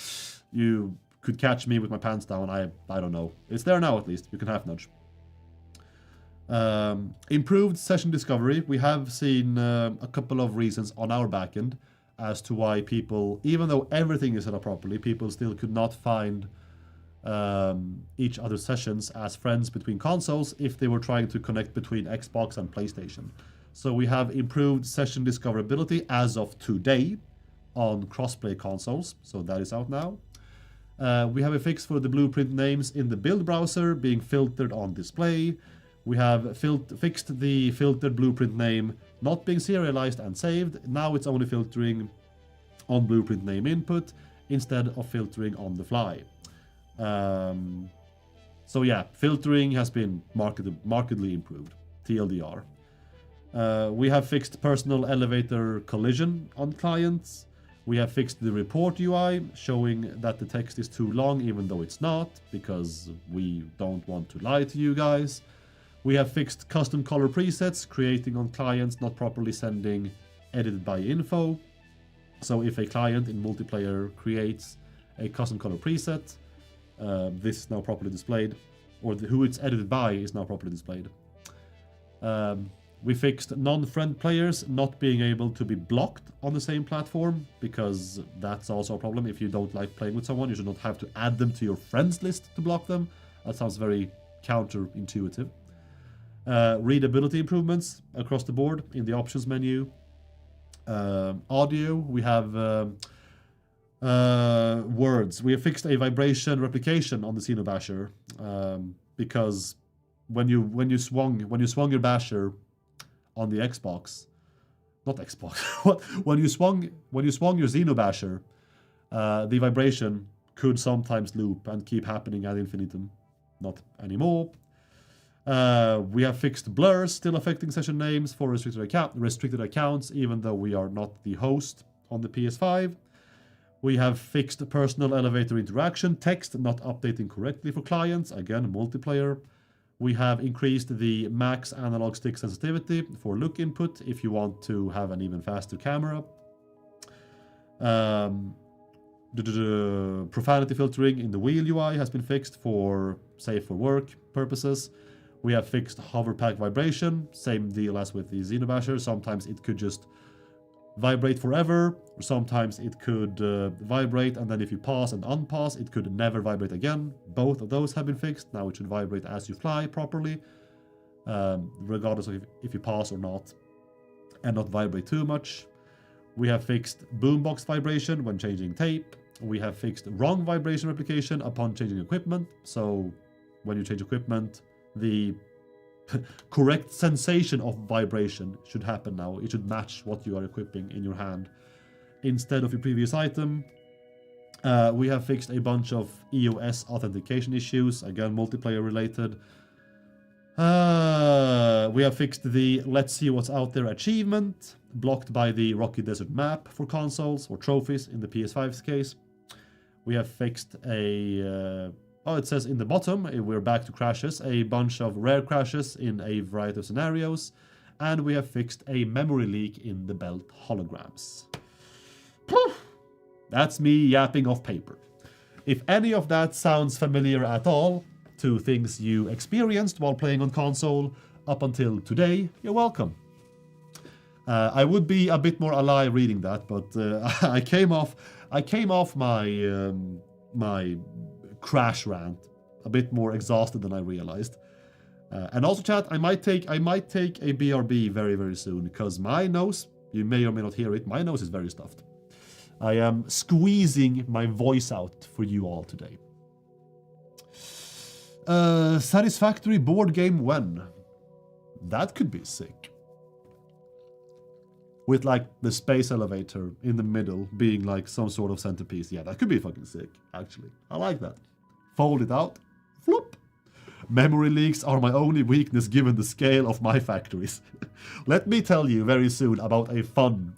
you could catch me with my pants down. I don't know. It's there now at least. You can half nudge. Improved session discovery. We have seen a couple of reasons on our backend as to why people, even though everything is set up properly, people still could not find each other's sessions as friends between consoles if they were trying to connect between Xbox and PlayStation. So we have improved session discoverability as of today on crossplay consoles, so that is out now. We have a fix for the blueprint names in the build browser being filtered on display. We have fixed the filtered blueprint name not being serialized and saved. Now it's only filtering on blueprint name input instead of filtering on the fly. So yeah, filtering has been markedly improved. TLDR. We have fixed personal elevator collision on clients. We have fixed the report UI, showing that the text is too long even though it's not, because we don't want to lie to you guys. We have fixed custom color presets, creating on clients not properly sending edited by info. So if a client in multiplayer creates a custom color preset, this is now properly displayed, or who it's edited by is now properly displayed. We fixed non-friend players not being able to be blocked on the same platform, because that's also a problem. If you don't like playing with someone, you should not have to add them to your friends list to block them. That sounds very counterintuitive. Readability improvements across the board in the options menu. Audio, we have words. We have fixed a vibration replication on the Xenobasher, because when you swung your basher on the Xbox, not Xbox, when you swung your Xenobasher, the vibration could sometimes loop and keep happening ad infinitum. Not anymore. We have fixed blurs still affecting session names for restricted accounts, even though we are not the host on the PS5. We have fixed personal elevator interaction text not updating correctly for clients, again multiplayer. We have increased the max analog stick sensitivity for look input if you want to have an even faster camera. Profanity filtering in the wheel UI has been fixed for safe for work purposes. We have fixed hover pack vibration, same deal as with the Xenobasher. Sometimes it could just vibrate forever, or sometimes it could vibrate and then if you pause and unpause it could never vibrate again. Both of those have been fixed. Now it should vibrate as you fly properly, regardless of if you pause or not, and not vibrate too much. We have fixed boombox vibration when changing tape. We have fixed wrong vibration replication upon changing equipment, so when you change equipment the correct sensation of vibration should happen now. It should match what you are equipping in your hand instead of your previous item. We have fixed a bunch of EOS authentication issues, again multiplayer related. We have fixed the let's see what's out there achievement, blocked by the Rocky Desert map for consoles, or trophies in the PS5's case. We have fixed a it says in the bottom, we're back to crashes, a bunch of rare crashes in a variety of scenarios, and we have fixed a memory leak in the belt holograms. That's me yapping off paper. If any of that sounds familiar at all to things you experienced while playing on console up until today, you're welcome. I would be a bit more alive reading that, but I came off my my crash rant a bit more exhausted than I realized. And also, chat, I might take a BRB very, very soon, because my nose, you may or may not hear it, my nose is very stuffed. I am squeezing my voice out for you all today. Satisfactory board game when? That could be sick. With like the space elevator in the middle being like some sort of centerpiece. Yeah, that could be fucking sick, actually. I like that. Fold it out. Flop. Memory leaks are my only weakness given the scale of my factories. Let me tell you very soon about a fun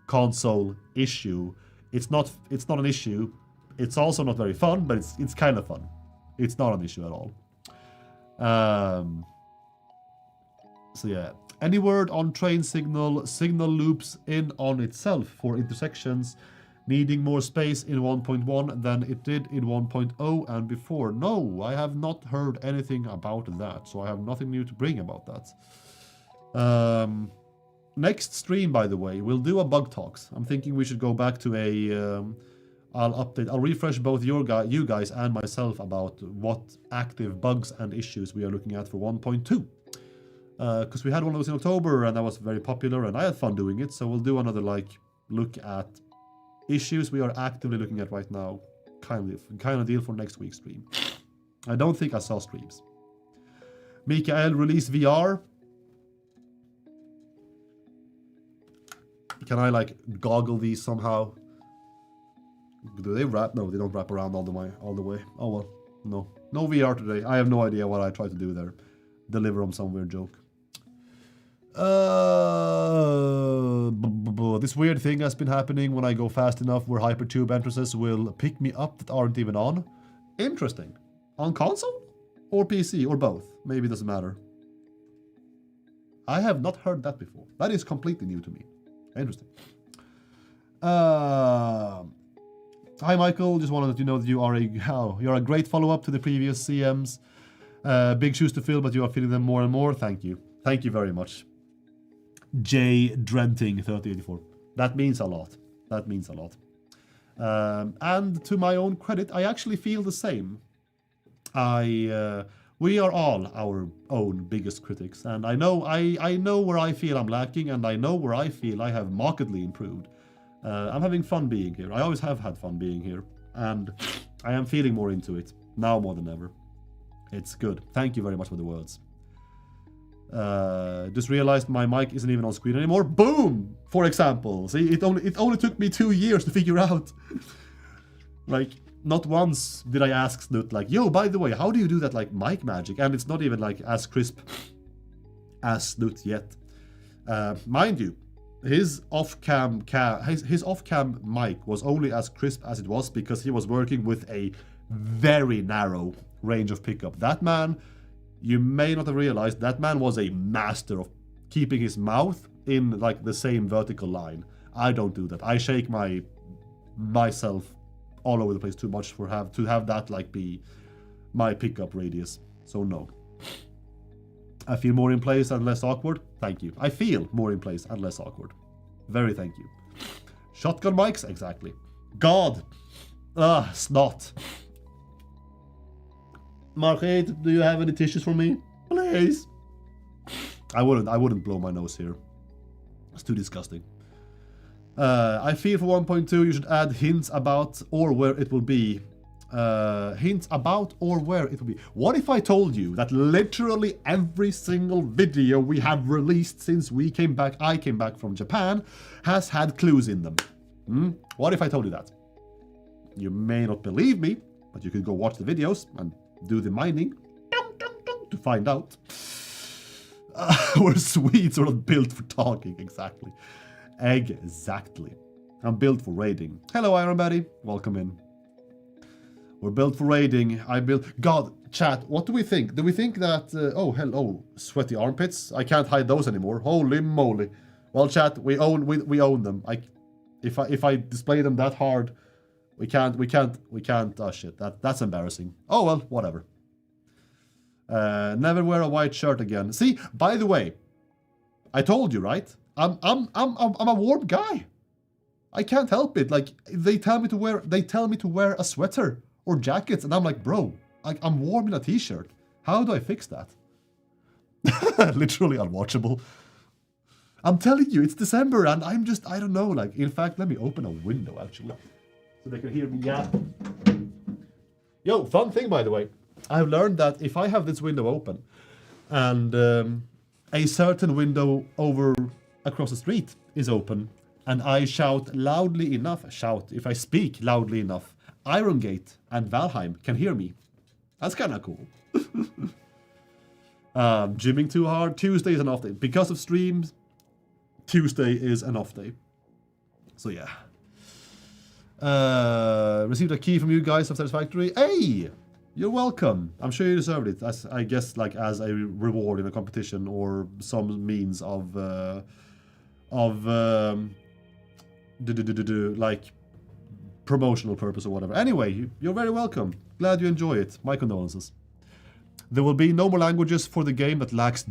console issue. It's not an issue. It's also not very fun, but it's kind of fun. It's not an issue at all. So yeah. Any word on train signal loops in on itself for intersections needing more space in 1.1 than it did in 1.0 and before? No, I have not heard anything about that, so I have nothing new to bring about that. Next stream, by the way, we'll do a bug talks. I'm thinking we should go back to I'll update. I'll refresh both you guys and myself about what active bugs and issues we are looking at for 1.2. Because we had one of those in October and that was very popular and I had fun doing it. So we'll do another like look at issues we are actively looking at right now. Kind of deal for next week's stream. I don't think I saw streams. Mikael, release VR. Can I like goggle these somehow? Do they wrap? No, they don't wrap around all the way. Oh well, no VR today. I have no idea what I tried to do there. Deliver on some weird joke. This weird thing has been happening when I go fast enough where hypertube entrances will pick me up that aren't even on. Interesting. On console? Or PC? Or both? Maybe it doesn't matter. I have not heard that before. That is completely new to me. Interesting. Hi Michael, just wanted to let you know that you're a great follow-up to the previous CMs. Big shoes to fill, but you are filling them more and more. Thank you. Thank you very much. J Drenting 3084. That means a lot. That means a lot. And to my own credit, I actually feel the same. We are all our own biggest critics, and I know where I feel I'm lacking, and I know where I feel I have markedly improved. I'm having fun being here. I always have had fun being here, and I am feeling more into it now more than ever. It's good. Thank you very much for the words. Just realized my mic isn't even on screen anymore. Boom! For example, see, it only took me 2 years to figure out. Like, not once did I ask Snoot, like, yo, by the way, how do you do that, like, mic magic? And it's not even, like, as crisp as Snoot yet. Mind you, his off-cam mic was only as crisp as it was because he was working with a very narrow range of pickup. That man, you may not have realized, that man was a master of keeping his mouth in, like, the same vertical line. I don't do that. I shake myself all over the place too much to have that like be my pickup radius. So no. I feel more in place and less awkward. Thank you. I feel more in place and less awkward. Very thank you. Shotgun mics? Exactly. God. Snot. Margrethe, do you have any tissues for me? Please. I wouldn't blow my nose here. It's too disgusting. I feel for 1.2 you should add hints about or where it will be. Hints about or where it will be. What if I told you that literally every single video we have released since I came back from Japan has had clues in them? What if I told you that? You may not believe me, but you could go watch the videos and do the mining to find out. We're Swedes are not built for talking, exactly. Exactly. I'm built for raiding. Hello, Iron Betty. Welcome in. We're built for raiding. God, chat, what do we think? Do we think that... oh, hello. Sweaty armpits. I can't hide those anymore. Holy moly. Well, chat, we own them. If I display them that hard, we can't... Oh, shit. That's embarrassing. Oh, well, whatever. Never wear a white shirt again. See, by the way, I told you, right? I'm a warm guy. I can't help it. Like, they tell me to wear a sweater or jackets, and I'm like, bro, I'm warm in a t-shirt. How do I fix that? Literally unwatchable. I'm telling you, it's December, and I don't know. Like, in fact, let me open a window actually, so they can hear me yap. Yo, fun thing, by the way. I've learned that if I have this window open, and a certain window across the street is open, and I shout loudly enough, if I speak loudly enough, Irongate and Valheim can hear me. That's kind of cool. Gymming too hard. Tuesday is an off day. Because of streams, Tuesday is an off day. So yeah. Received a key from you guys of Satisfactory. Hey! You're welcome. I'm sure you deserved it. As I guess, like as a reward in a competition or some means of like promotional purpose or whatever. Anyway, you're very welcome. Glad you enjoy it. My condolences. There will be no more languages for the game that lacks.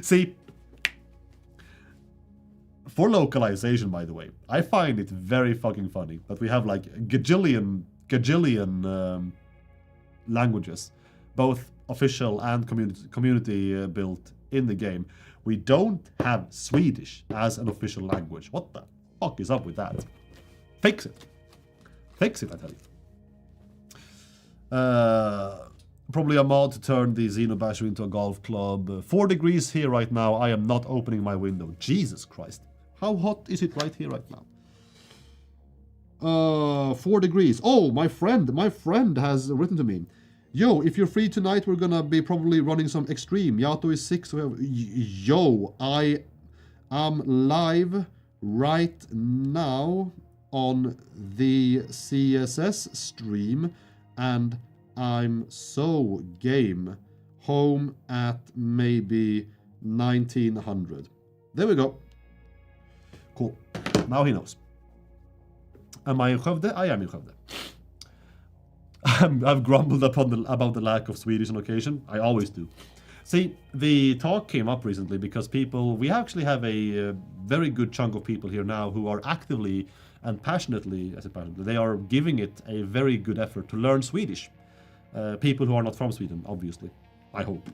See, for localization, by the way, I find it very fucking funny that we have like gajillion languages, both official and community built in the game. We don't have Swedish as an official language. What the fuck is up with that? Fix it. Fix it, I tell you. Probably a mod to turn the Xenobasher into a golf club. 4 degrees here right now. I am not opening my window. Jesus Christ. How hot is it right here right now? 4 degrees. Oh, my friend has written to me. Yo, if you're free tonight, we're gonna be probably running some extreme. Yato is 6. Yo, I am live right now on the CSS stream, and I'm so game. Home at maybe 1900. There we go. Cool. Now he knows. Am I in Skövde? I am in Skövde. I've grumbled about the lack of Swedish on occasion. I always do. See, the talk came up recently because we actually have a very good chunk of people here now who are actively and passionately, they are giving it a very good effort to learn Swedish. People who are not from Sweden, obviously. I hope.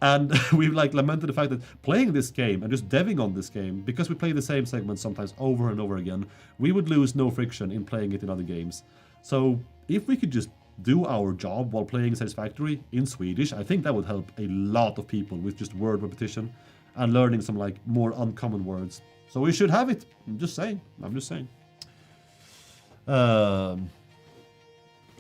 And we've like lamented the fact that playing this game and just deving on this game, because we play the same segments sometimes over and over again, we would lose no friction in playing it in other games. So if we could just do our job while playing Satisfactory in Swedish, I think that would help a lot of people with just word repetition and learning some like more uncommon words. So we should have it. I'm just saying.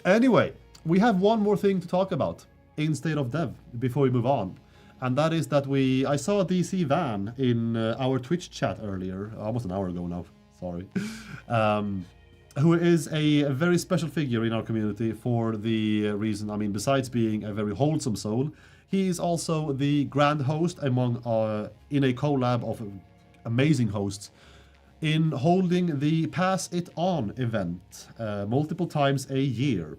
Anyway, we have one more thing to talk about in State of Dev before we move on. And that is that I saw DC Van in our Twitch chat earlier, almost an hour ago now, sorry, who is a very special figure in our community for the reason, I mean, besides being a very wholesome soul, he is also the grand host among, in a collab of amazing hosts, in holding the Pass It On event multiple times a year.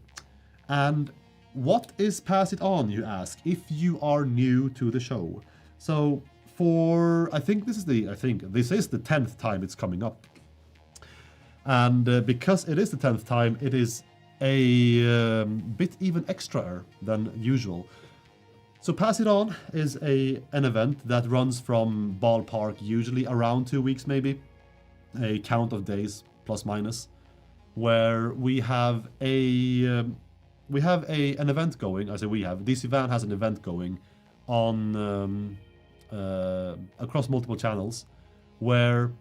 And what is Pass It On, you ask, if you are new to the show? So I think this is the 10th time it's coming up. And because it is the 10th time, it is a bit even extra than usual. So Pass It On is an event that runs from ballpark usually around 2 weeks maybe, a count of days plus minus, where we have an event going. I say we have. DC Van has an event going on across multiple channels, where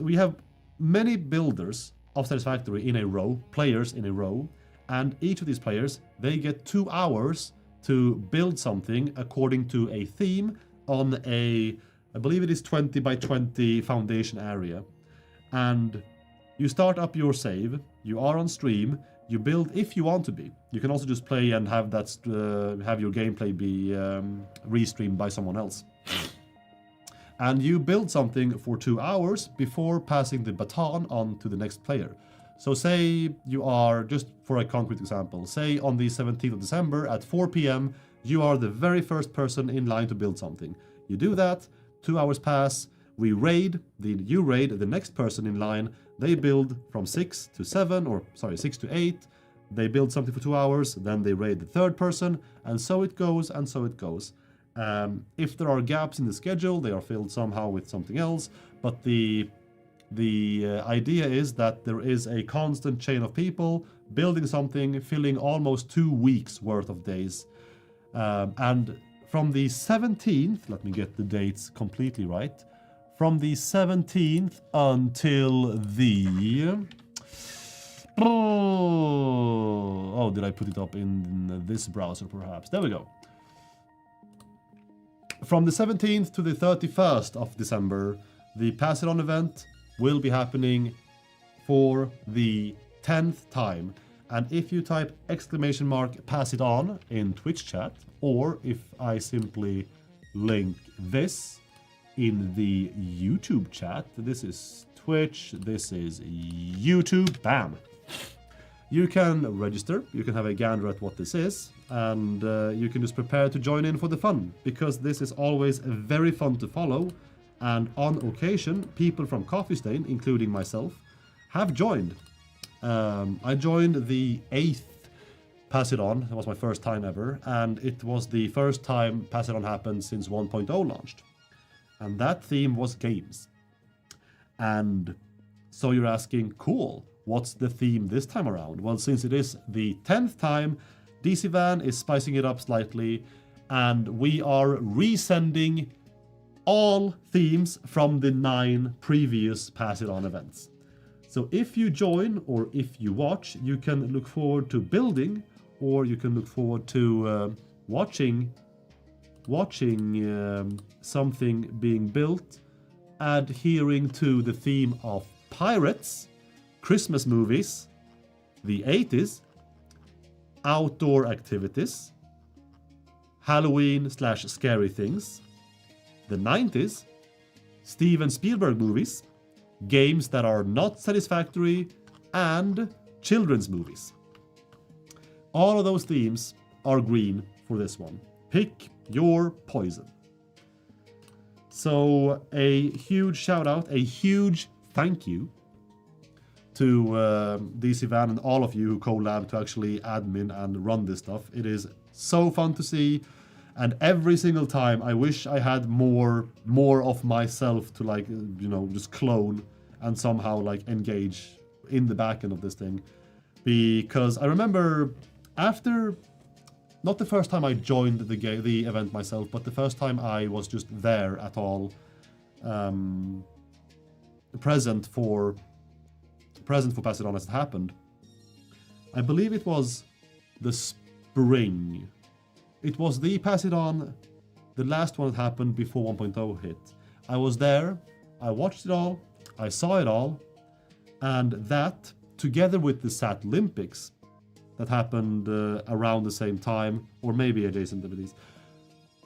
we have many builders of Satisfactory in a row, players in a row, and each of these players, they get 2 hours to build something according to a theme on I believe it is 20 by 20 foundation area. And you start up your save, you are on stream, you build if you want to be. You can also just play and have have your gameplay be restreamed by someone else. And you build something for 2 hours before passing the baton on to the next player. So say you are, just for a concrete example, say on the 17th of December at 4 p.m, you are the very first person in line to build something. You do that, 2 hours pass, you raid the next person in line, they build from 6 to 8, they build something for 2 hours, then they raid the third person, and so it goes, and so it goes. If there are gaps in the schedule, they are filled somehow with something else, but the idea is that there is a constant chain of people building something, filling almost 2 weeks worth of days. And from the 17th, let me get the dates completely right, from the 17th until the... Oh, did I put it up in this browser perhaps? There we go. From the 17th to the 31st of December, the Pass It On event will be happening for the 10th time. And if you type !Pass It On in Twitch chat, or if I simply link this in the YouTube chat, this is Twitch, this is YouTube, bam! You can register, you can have a gander at what this is, and you can just prepare to join in for the fun, because this is always very fun to follow, And on occasion, people from Coffee Stain, including myself, have joined. I joined the 8th passiton. It was my first time ever, and it was the first time passiton happened since 1.0 launched. And that theme was games. And so you're asking, cool, what's the theme this time around? Well, since it is the 10th time, DC Van is spicing it up slightly, and we are resending all themes from the 9 previous passiton events. So if you join or if you watch, you can look forward to building, or you can look forward to watching something being built, adhering to the theme of pirates, Christmas movies, the 80s, outdoor activities, Halloween/scary things, the 90s, Steven Spielberg movies, games that are not satisfactory, and children's movies. All of those themes are green for this one. Pick your poison. So a huge shout out, a huge thank you to DC Van and all of you who collab to actually admin and run this stuff. It is so fun to see, and every single time I wish I had more of myself to, like, you know, just clone and somehow like engage in the back end of this thing. Because I remember after, not the first time I joined the event myself, but the first time I was just there at all, present for Passiton as it happened. I believe it was the spring. It was the Passiton, the last one that happened before 1.0 hit. I was there, I watched it all, I saw it all, and that, together with the Sat Olympics that happened around the same time, or maybe adjacent to these,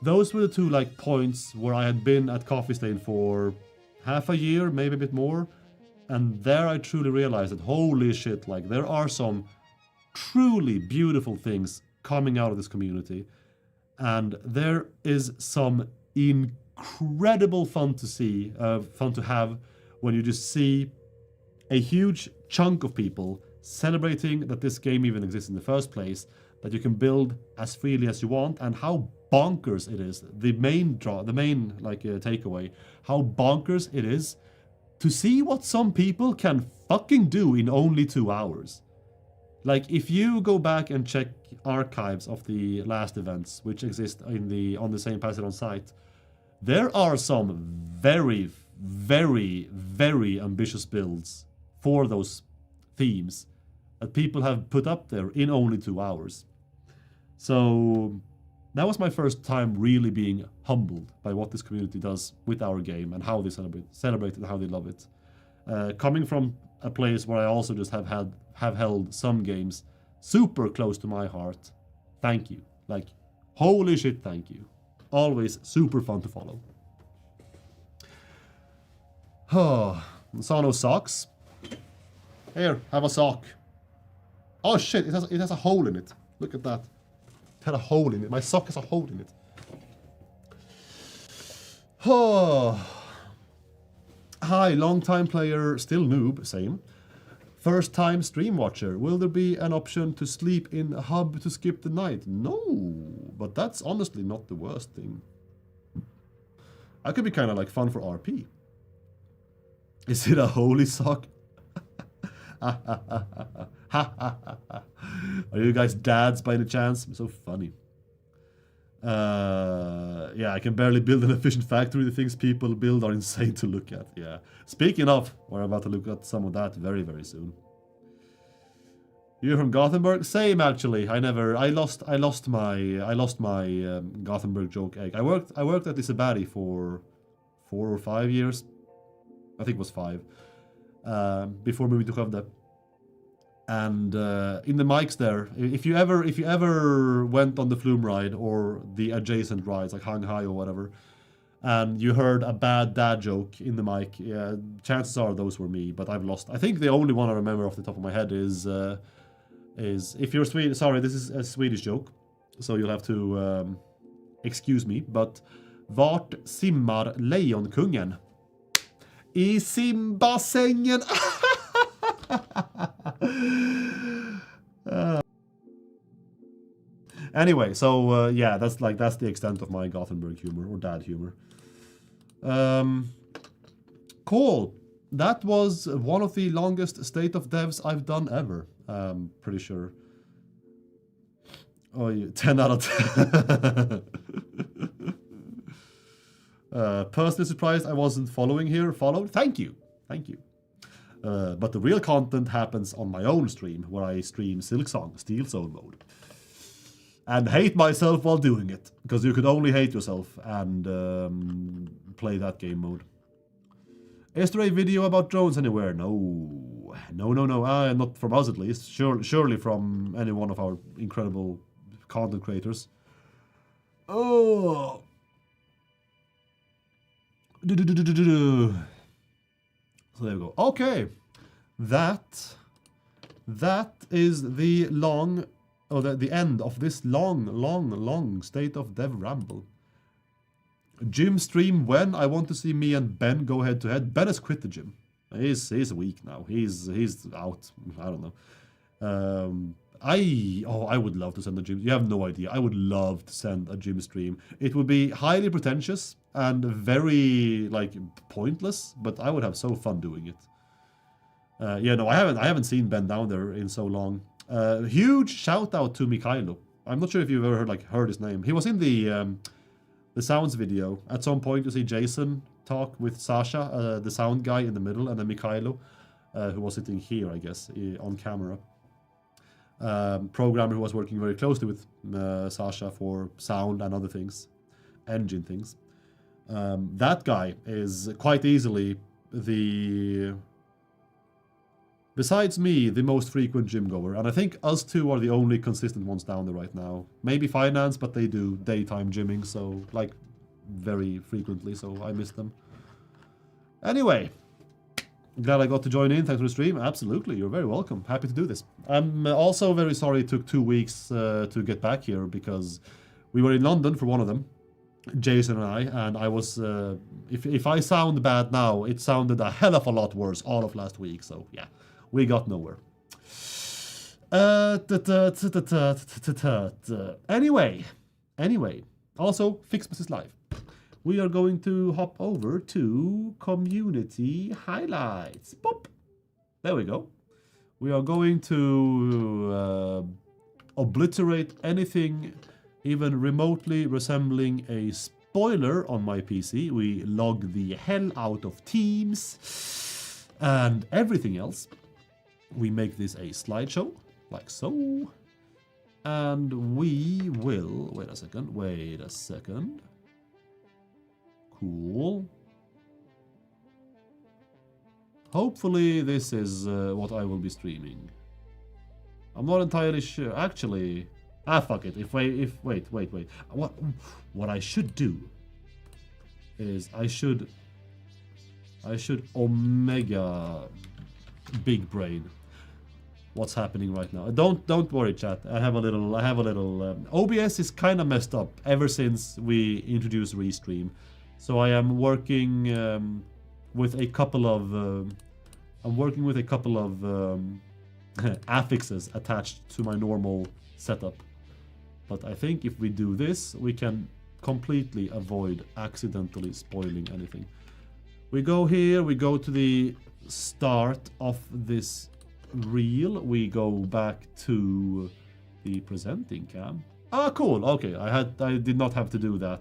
those were the two like points where I had been at Coffee Stain for half a year, maybe a bit more, and there I truly realized that holy shit, like there are some truly beautiful things coming out of this community, and there is some incredible fun to see, fun to have when you just see a huge chunk of people celebrating that this game even exists in the first place, that you can build as freely as you want, and how bonkers it is. The main takeaway, how bonkers it is to see what some people can fucking do in only 2 hours. Like, if you go back and check archives of the last events, which exist on the same Passiton site, there are some very, very, very ambitious builds for those themes that people have put up there in only 2 hours. So that was my first time really being humbled by what this community does with our game and how they celebrate it and how they love it. Coming from a place where I also just have held some games super close to my heart, thank you. Like, holy shit, thank you. Always super fun to follow. Oh, saw no socks. Here, have a sock. Oh shit, it has a hole in it. Look at that. It had a hole in it. My sock has a hole in it. Oh. Hi, long time player, still noob, same. First time stream watcher. Will there be an option to sleep in a hub to skip the night? No, but that's honestly not the worst thing. That could be kind of like fun for RP. Is it a holy sock? Are you guys dads by any chance? So funny. Yeah, I can barely build an efficient factory. The things people build are insane to look at. Yeah. Speaking of, we're about to look at some of that very, very soon. You're from Gothenburg? Same actually. I lost my Gothenburg joke egg. I worked at Liseberg for 4 or 5 years. I think it was 5. Before moving to Skövde. And in the mics there, if you ever went on the Flume ride or the adjacent rides like Hang High or whatever, and you heard a bad dad joke in the mic, yeah, chances are those were me. But I've lost. I think the only one I remember off the top of my head is if you're Swedish. Sorry, this is a Swedish joke, so you'll have to excuse me. But vart simmar lejonkungen? I simbassängen. Anyway, so yeah, that's the extent of my Gothenburg humor or dad humor. Cool. That was one of the longest state of devs I've done ever. Pretty sure. Oh, 10 out of 10. Personally surprised I wasn't following here. Followed. Thank you. Thank you. But the real content happens on my own stream, where I stream Silksong, Steel Zone mode. And hate myself while doing it, because you could only hate yourself and play that game mode. Is there a video about drones anywhere? No. No. Not from us at least. Surely from any one of our incredible content creators. Oh. So there we go. Okay. That is the long... Oh, the end of this long state of dev ramble. Gym stream when? I want to see me and Ben go head to head. Ben has quit the gym. He's weak now. He's out. I don't know. I would love to send a gym. You have no idea. I would love to send a gym stream. It would be highly pretentious and very pointless, but I would have so fun doing it. Yeah, no, I haven't seen Ben down there in so long. Huge shout out to Mikhailo. I'm not sure if you've ever heard his name. He was in the sounds video. At some point you see Jason talk with Sasha, the sound guy in the middle, and then Mikhailo, who was sitting here, I guess, on camera. Programmer who was working very closely with Sasha for sound and other things, engine things. That guy is quite easily besides me, the most frequent gym goer, and I think us two are the only consistent ones down there right now. Maybe Finance, but they do daytime gymming, so very frequently, so I miss them. Anyway, glad I got to join in. Thanks for the stream. Absolutely, you're very welcome. Happy to do this. I'm also very sorry it took 2 weeks to get back here, because we were in London for one of them, Jason and I was, if I sound bad now, it sounded a hell of a lot worse all of last week, so yeah. We got nowhere. Anyway. Also, Fixbus is live. We are going to hop over to community highlights. Boop. There we go. We are going to obliterate anything even remotely resembling a spoiler on my PC. We log the hell out of Teams and everything else. We make this a slideshow, like so. And we will... Wait a second. Cool. Hopefully this is what I will be streaming. I'm not entirely sure. Actually... fuck it. Wait. What I should do is I should omega big brain what's happening right now. Don't worry, chat. I have a little OBS is kind of messed up ever since we introduced Restream. So I am working with a couple of affixes attached to my normal setup. But I think if we do this, we can completely avoid accidentally spoiling anything. We go here, we go to the start of this reel, we go back to the presenting cam. Ah, cool. Okay, I did not have to do that.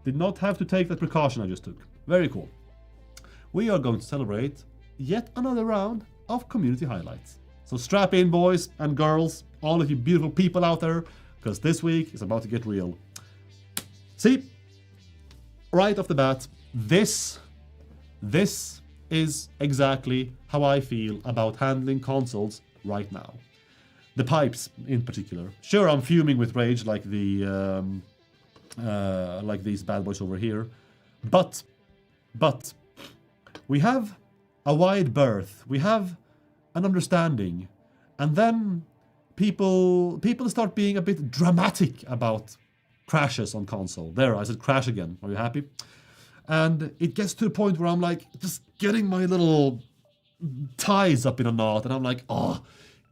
Did not have to take that precaution I just took. Very cool. We are going to celebrate yet another round of community highlights. So strap in, boys and girls, all of you beautiful people out there, because this week is about to get real. See, right off the bat, this is exactly how I feel about handling consoles right now. The pipes, in particular. Sure, I'm fuming with rage like these bad boys over here, but we have a wide berth. We have an understanding, and then people start being a bit dramatic about crashes on console. There, I said crash again. Are you happy? And it gets to the point where I'm like, just getting my little ties up in a knot. And I'm like, oh,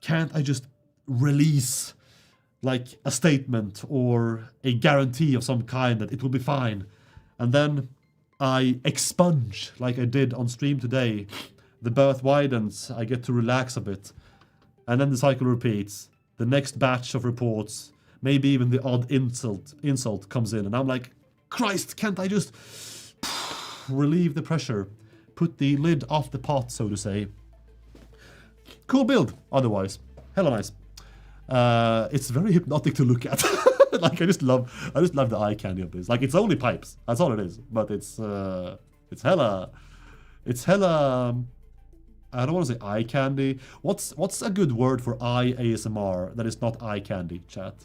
can't I just release like a statement or a guarantee of some kind that it will be fine? And then I expunge, like I did on stream today. The berth widens, I get to relax a bit. And then the cycle repeats. The next batch of reports, maybe even the odd insult comes in. And I'm like, Christ, can't I just relieve the pressure? Put the lid off the pot, so to say. Cool build, otherwise. Hella nice. It's very hypnotic to look at. Like I just love the eye candy of this. Like it's only pipes. That's all it is. But it's hella. I don't want to say eye candy. What's a good word for eye ASMR that is not eye candy, chat?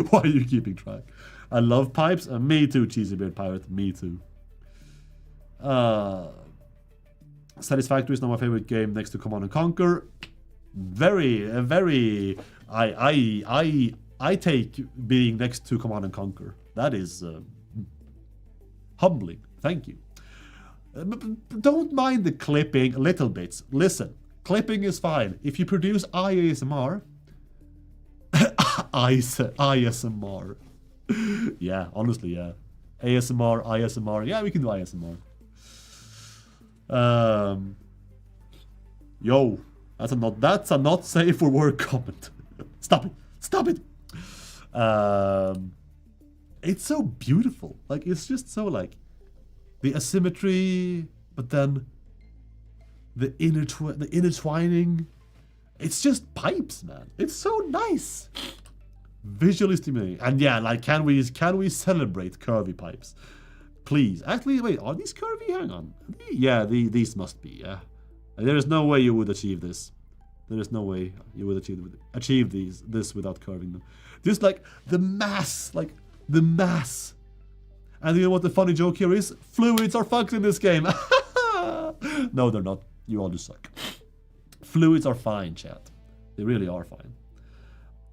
Why are you keeping track? I love pipes. Me too, Cheesy Beard Pirate. Me too. Satisfactory is not my favorite game next to Command and Conquer. Very. I take being next to Command and Conquer. That is humbling. Thank you. Don't mind the clipping little bits. Listen, clipping is fine. If you produce IASMR, ISMR. Yeah, honestly, yeah. ASMR, ISMR. Yeah, we can do ISMR. Yo, that's a not safe for work comment. Stop it. It's so beautiful. Like it's just so like the asymmetry, but then the intertwining. It's just pipes, man. It's so nice. Visually stimulating. And yeah, like can we celebrate curvy pipes? Please. Actually, wait, are these curvy? Hang on. Yeah, these must be, yeah. There is no way you would achieve this. There is no way you would achieve this without curving them. Just like the mass. And you know what the funny joke here is? Fluids are fucked in this game. No, they're not. You all just suck. Fluids are fine, chat. They really are fine.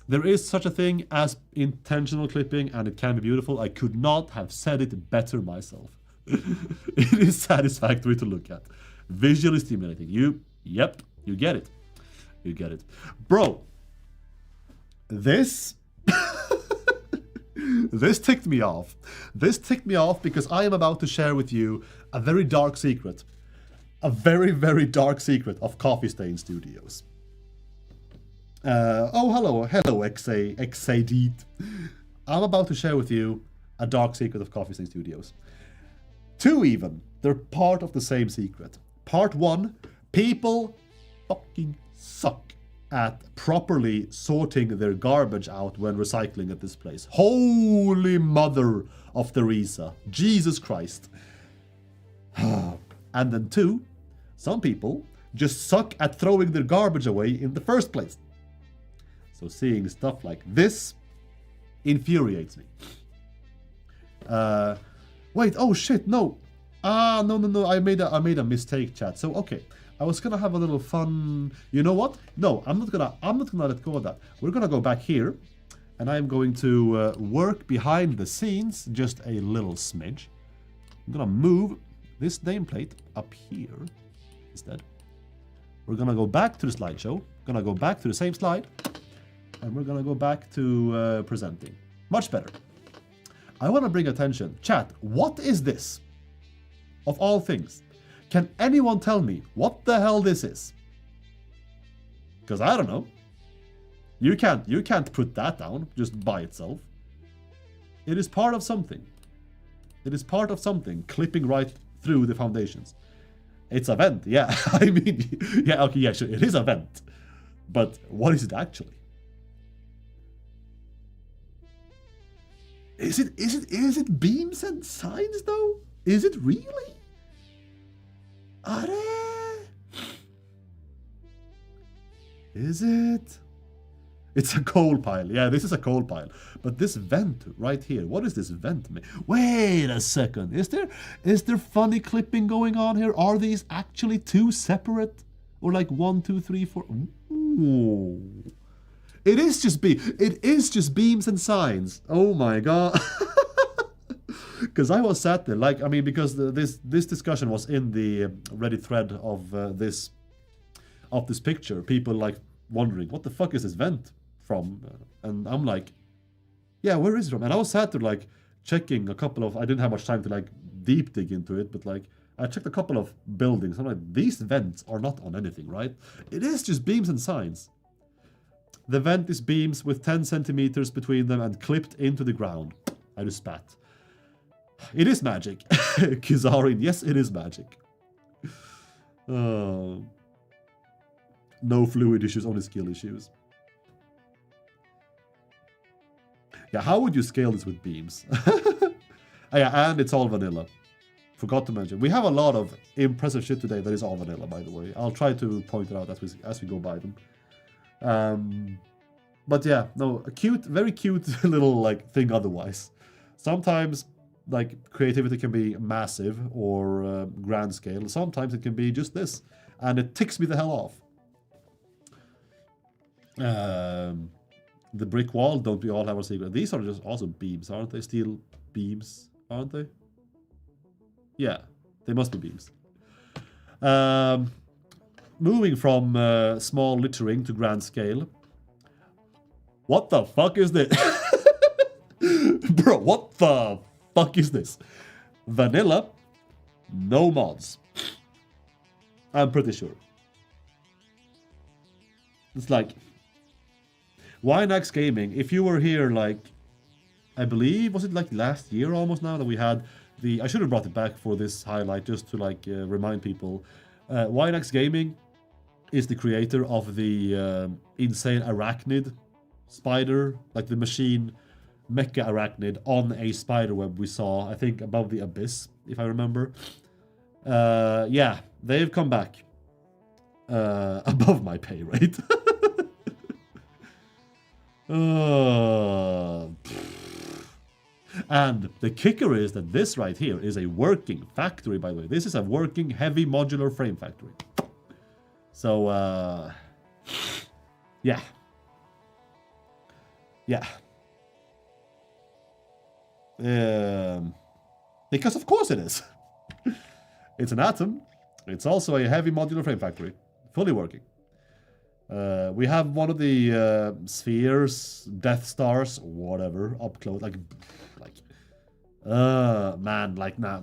There is such a thing as intentional clipping, and it can be beautiful. I could not have said it better myself. It is satisfactory to look at. Visually stimulating. You get it. You get it. Bro, this ticked me off. This ticked me off because I am about to share with you a very dark secret. A very, very dark secret of Coffee Stain Studios. Hello, XAD. I'm about to share with you a dark secret of Coffee Stain Studios. Two even. They're part of the same secret. Part one, people fucking suck at properly sorting their garbage out when recycling at this place. Holy mother of Teresa. Jesus Christ. And then two, some people just suck at throwing their garbage away in the first place. So seeing stuff like this infuriates me. Wait, oh shit, no. No. I made a mistake, chat. So okay, I was gonna have a little fun. You know what? No, I'm not gonna let go of that. We're gonna go back here, and I'm going to work behind the scenes just a little smidge. I'm gonna move this nameplate up here instead. We're gonna go back to the slideshow. Gonna go back to the same slide, and we're gonna go back to presenting. Much better. I want to bring attention. Chat, what is this? Of all things, can anyone tell me what the hell this is? Because I don't know. You can't put that down just by itself. It is part of something. It is part of something clipping right through the foundations. It's a vent, yeah. I mean, yeah, okay, yeah, sure, it is a vent. But what is it actually? Is it beams and signs though? Is it really? Are Is it? It's a coal pile. Yeah, this is a coal pile. But this vent right here, what is this vent? Wait a second. Is there funny clipping going on here? Are these actually two separate? Or like 1, 2, 3, 4? Ooh. It is just beams and signs. Oh my god. Because I was sat there, like, I mean, because this discussion was in the Reddit thread of this picture. People like wondering, what the fuck is this vent from? And I'm like, yeah, where is it from? And I was sat there like checking a couple of. I didn't have much time to like deep dig into it, but like I checked a couple of buildings. I'm like, these vents are not on anything, right? It is just beams and signs. The vent is beams with 10 centimeters between them and clipped into the ground. I just spat. It is magic. Kizarin, yes, it is magic. No fluid issues, only skill issues. Yeah, how would you scale this with beams? Yeah, and it's all vanilla. Forgot to mention. We have a lot of impressive shit today that is all vanilla, by the way. I'll try to point it out as we go by them. But yeah, no, a cute, very cute little like thing otherwise. Sometimes like creativity can be massive or grand scale. Sometimes it can be just this. And it ticks me the hell off. The brick wall, don't we all have our secret? These are just also beams, aren't they? Steel beams, aren't they? Yeah, they must be beams. Moving from small littering to grand scale. What the fuck is this? Bro, what the fuck is this? Vanilla, no mods. I'm pretty sure. It's like Winax Gaming, if you were here like, I believe, was it like last year almost now that we had the, I should have brought it back for this highlight just to like remind people. Winax Gaming is the creator of the insane arachnid spider, like the machine mecha arachnid on a spider web we saw, I think above the abyss, if I remember. Yeah, they've come back above my pay rate. And the kicker is that this right here is a working factory, by the way. This is a working heavy modular frame factory. So, yeah. Yeah. Because of course it is. It's an atom. It's also a heavy modular frame factory. Fully working. We have one of the spheres, Death Stars, whatever, up close. Like, man, like, nah,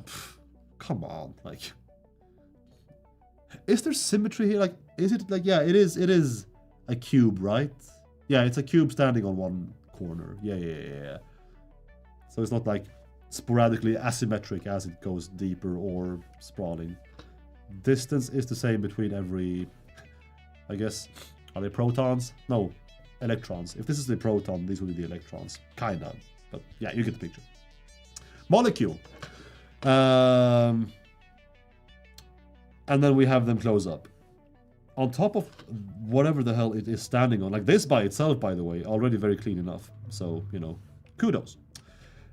come on, like, is there symmetry here? Like, is it like, yeah, it is a cube, right? Yeah, it's a cube standing on one corner. Yeah. So it's not like sporadically asymmetric as it goes deeper or sprawling. Distance is the same between every, I guess. Are they protons? No, electrons. If this is the proton, these would be the electrons. Kinda. But yeah, you get the picture. Molecule. And then we have them close up. On top of whatever the hell it is standing on. Like this by itself, by the way, already very clean enough. So, you know, kudos.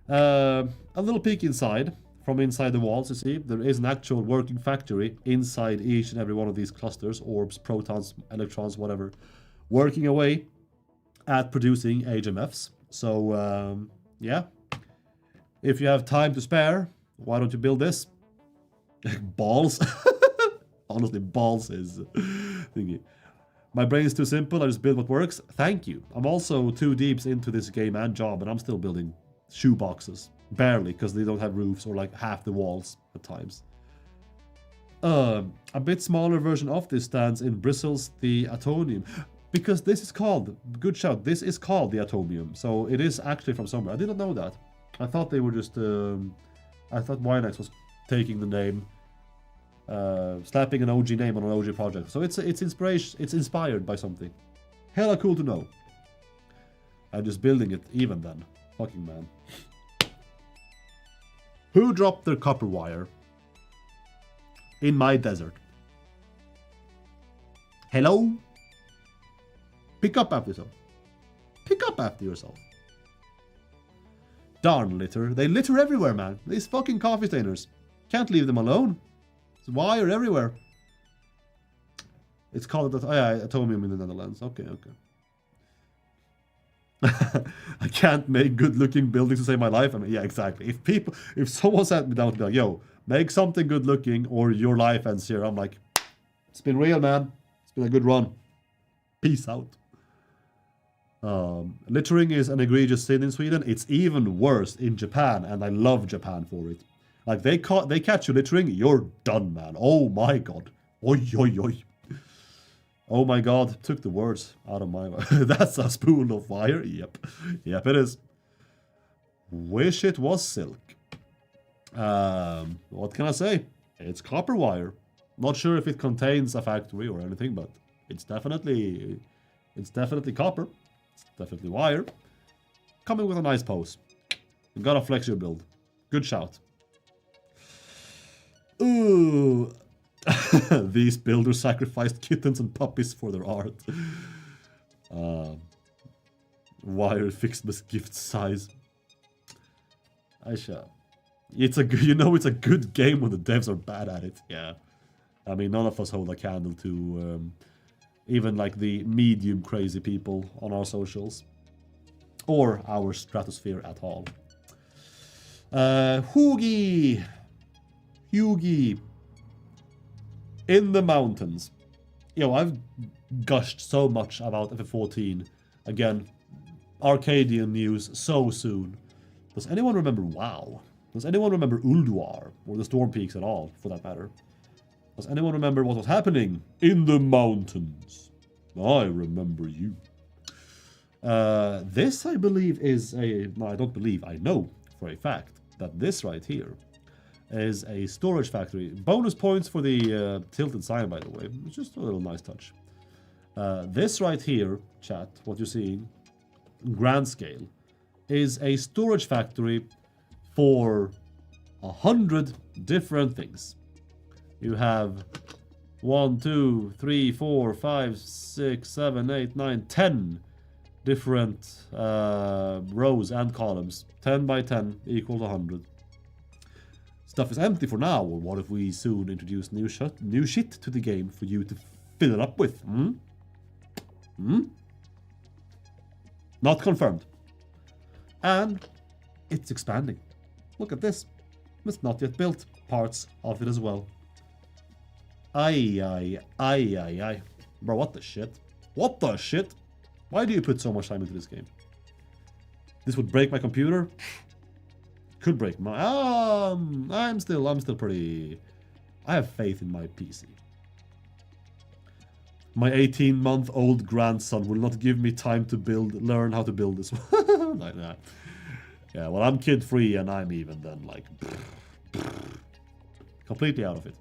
A little peek inside. From inside the walls, you see, there is an actual working factory inside each and every one of these clusters, orbs, protons, electrons, whatever, working away at producing HMFs. So, yeah. If you have time to spare, why don't you build this? Balls. Honestly, balls is thingy. My brain is too simple, I just build what works. Thank you. I'm also too deep into this game and job, and I'm still building shoe boxes. Barely, because they don't have roofs or like half the walls at times. A bit smaller version of this stands in Bristles, the Atomium. Because this is called, good shout, this is called the Atomium. So it is actually from somewhere. I didn't know that. I thought they were just, I thought Winax was taking the name, slapping an OG name on an OG project. So it's inspiration, it's inspired by something. Hella cool to know. I'm just building it even then. Fucking man. Who dropped their copper wire in my desert? Hello? Pick up after yourself. Pick up after yourself. Darn litter. They litter everywhere, man. These fucking coffee stainers. Can't leave them alone. There's wire everywhere. It's called Atomium in the Netherlands. Okay. I can't make good-looking buildings to save my life. I mean, yeah, exactly. If someone sat me down to be like, yo, make something good-looking or your life ends here, I'm like, it's been real, man. It's been a good run. Peace out. Littering is an egregious sin in Sweden. It's even worse in Japan, and I love Japan for it. Like, they catch you littering, you're done, man. Oh my god. Oi, oi, oi. Oh my god, took the words out of my mouth. That's a spoon of fire? Yep. Yep, it is. Wish it was silk. What can I say? It's copper wire. Not sure if it contains a factory or anything, but it's definitely copper. It's definitely wire. Coming with a nice pose. You gotta flex your build. Good shout. Ooh. These builders sacrificed kittens and puppies for their art. Wire fixed with gift size. Aisha. It's a it's a good game when the devs are bad at it. Yeah. I mean, none of us hold a candle to even like the medium crazy people on our socials. Or our stratosphere at all. Hugi. In the mountains. I've gushed so much about FF14. Again, Arcadian news so soon. Does anyone remember WoW? Does anyone remember Ulduar? Or the Storm Peaks at all, for that matter? Does anyone remember what was happening in the mountains? I remember you. This, I believe, is a... No, I don't believe. I know for a fact that this right here is a storage factory. Bonus points for the tilted sign, by the way. It's just a little nice touch. This right here, chat, what you're seeing, grand scale, is a storage factory for 100 different things. You have 1, 2, 3, 4, 5, 6, 7, 8, 9, 10 different rows and columns. 10 by 10 equals 100. Stuff is empty for now, or what if we soon introduce new shit to the game for you to fill it up with? Not confirmed. And it's expanding. Look at this. It's not yet built. Parts of it as well. Aye. Bro, what the shit? What the shit? Why do you put so much time into this game? This would break my computer? Could break my... I'm still pretty... I have faith in my PC. My 18-month-old grandson will not give me time to learn how to build this one. Like that. Yeah, well, I'm kid-free and I'm even then, like... completely out of it.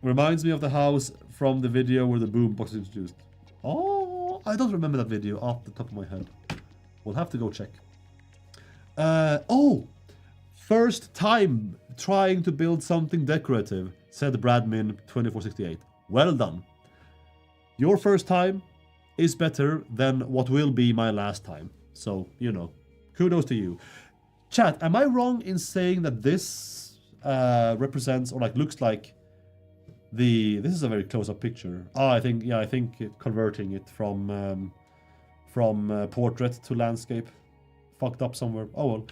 Reminds me of the house from the video where the boombox is introduced. Oh, I don't remember that video off the top of my head. We'll have to go check. First time trying to build something decorative, said Bradmin2468. Well done. Your first time is better than what will be my last time. So, kudos to you. Chat, am I wrong in saying that this represents or looks like this is a very close-up picture. I think converting it from portrait to landscape fucked up somewhere. Oh well.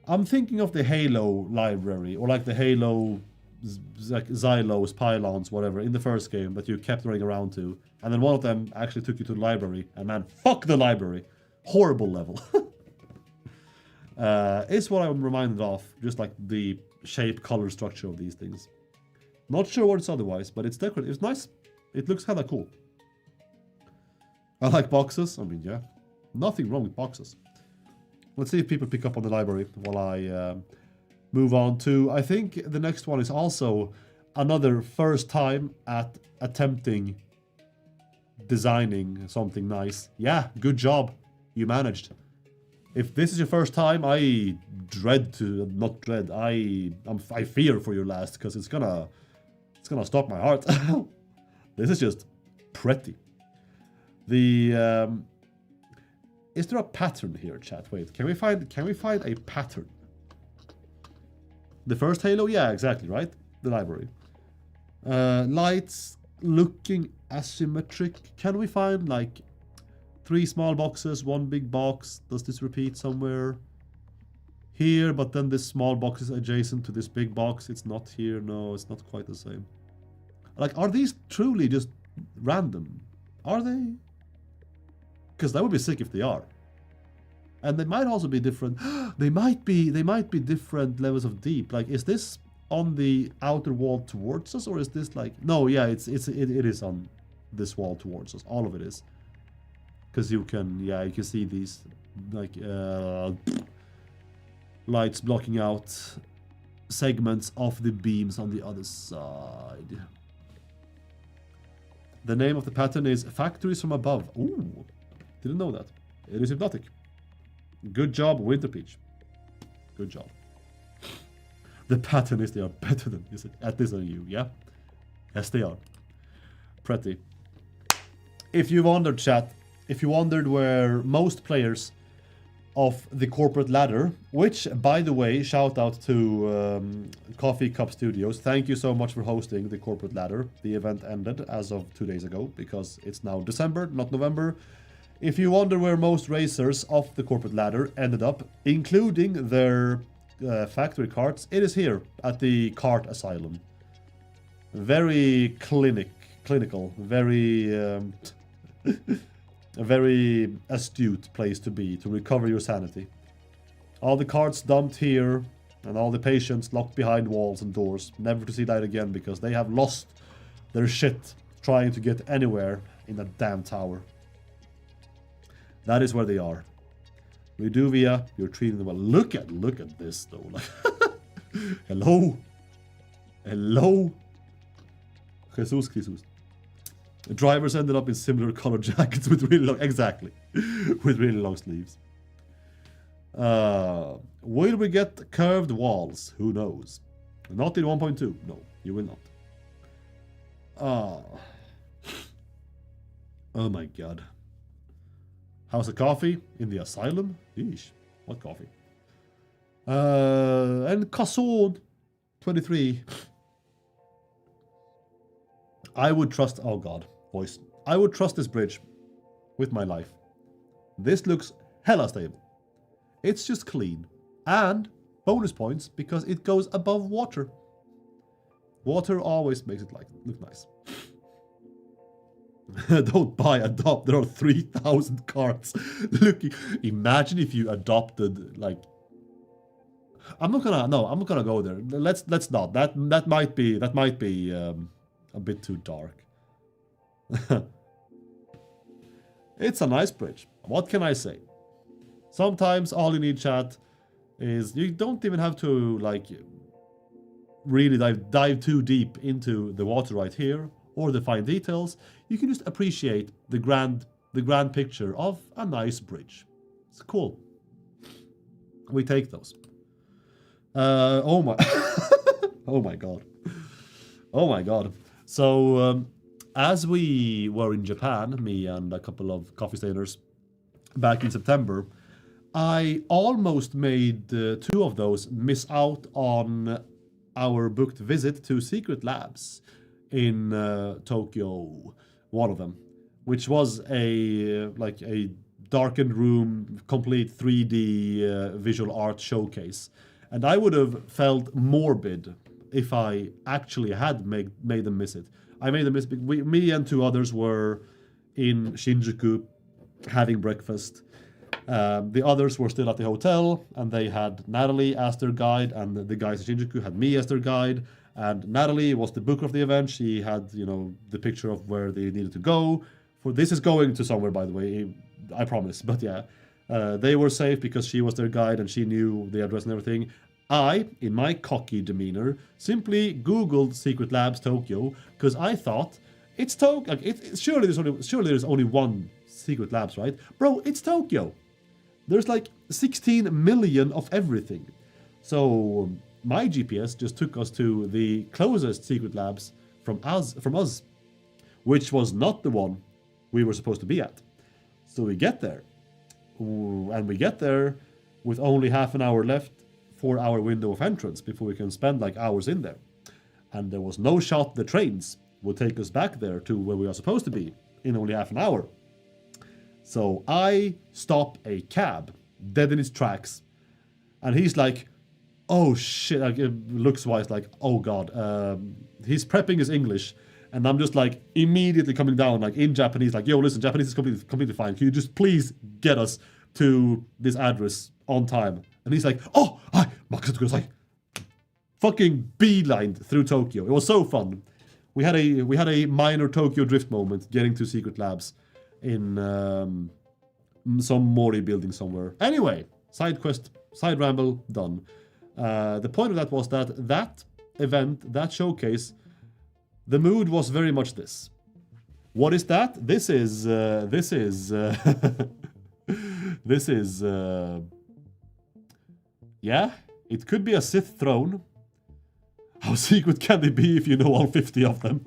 I'm thinking of the Halo library, or like the Halo Xylos, pylons, whatever, in the first game that you kept running around to. And then one of them actually took you to the library. And man, fuck the library. Horrible level. It's what I'm reminded of. Just like the shape, color, structure of these things. Not sure what it's otherwise, but it's decorative. It's nice. It looks kinda cool. I like boxes. I mean, yeah. Nothing wrong with boxes. Let's see if people pick up on the library while I move on to... I think the next one is also another first time at attempting designing something nice. Yeah, good job. You managed. If this is your first time, I fear for your last, because it's gonna stop my heart. This is just pretty. Is there a pattern here, chat? Wait, can we find a pattern? The first Halo? Yeah, exactly, right? The library. Lights looking asymmetric. Can we find like 3 small boxes, 1 big box? Does this repeat somewhere? Here, but then this small box is adjacent to this big box. It's not here. No, it's not quite the same. Like, are these truly just random? Are they? Because that would be sick if they are. And they might also be different. They might be different levels of deep. Like, is this on the outer wall towards us, or is this like? No, yeah, it is on this wall towards us. All of it is. Because you can see these like lights blocking out segments of the beams on the other side. The name of the pattern is Factories from Above. Ooh, didn't know that. It is hypnotic. Good job, Winter Peach. Good job. The pattern is they are better than this at this than you, yeah? Yes, they are. Pretty. If you wondered, chat, if you wondered where most players of the corporate ladder, which, by the way, shout out to Coffee Cup Studios. Thank you so much for hosting the corporate ladder. The event ended as of 2 days ago because it's now December, not November. If you wonder where most racers of the corporate ladder ended up, including their factory carts, it is here at the Cart Asylum. Very clinical, very a very astute place to be to recover your sanity. All the carts dumped here, and all the patients locked behind walls and doors, never to see light again because they have lost their shit trying to get anywhere in that damn tower. That is where they are. Reduvia, you're treating them well. Look at this though. Like, hello. Jesus. The drivers ended up in similar colored jackets with really long, exactly, with really long sleeves. Will we get curved walls? Who knows? Not in 1.2. No, you will not. Oh my god. How's the coffee? In the asylum? Eesh. What coffee? And Casson 23. I would trust, oh god, voice. I would trust this bridge with my life. This looks hella stable. It's just clean. And bonus points because it goes above water. Water always makes it look nice. Don't buy, adopt. There are 3,000 carts. Looking. Imagine if you adopted like. I'm not gonna go there. Let's not. That might be a bit too dark. It's a nice bridge. What can I say? Sometimes all you need, chat, is you don't even have to like really dive too deep into the water right here or the fine details. You can just appreciate the grand picture of a nice bridge. It's cool. We take those. Oh my oh my god. Oh my god. So as we were in Japan, me and a couple of coffee stainers back in September, I almost made 2 of those miss out on our booked visit to Secret Labs in Tokyo, one of them, which was a darkened room, complete 3D visual art showcase. And I would have felt morbid if I actually had made them miss it. I made them miss it. Me and 2 others were in Shinjuku having breakfast. The others were still at the hotel, and they had Natalie as their guide, and the guys in Shinjuku had me as their guide. And Natalie was the booker of the event. She had, the picture of where they needed to go. This is going to somewhere, by the way, I promise. But yeah, they were safe because she was their guide and she knew the address and everything. I, in my cocky demeanor, simply Googled Secret Labs Tokyo because I thought it's Tokyo. Surely there's only one Secret Labs, right? Bro, it's Tokyo. There's like 16 million of everything. So my GPS just took us to the closest Secret Labs from us, which was not the one we were supposed to be at. So we get there, and we get there with only half an hour left for our window of entrance before we can spend like hours in there. And there was no shot the trains would take us back there to where we are supposed to be in only half an hour. So I stop a cab dead in its tracks, and he's like, oh shit, like, looks wise, like, oh god. He's prepping his English, and I'm just like immediately coming down, like in Japanese, like, yo, listen, Japanese is completely fine. Can you just please get us to this address on time? And he's like, oh, hi, was like, fucking beeline through Tokyo. It was so fun. We had a minor Tokyo drift moment getting to secret labs in some Mori building somewhere. Anyway, side quest, side ramble, done. The point of that was that event, that showcase, the mood was very much this. What is that? This is yeah, it could be a Sith throne. How secret can they be if you know all 50 of them?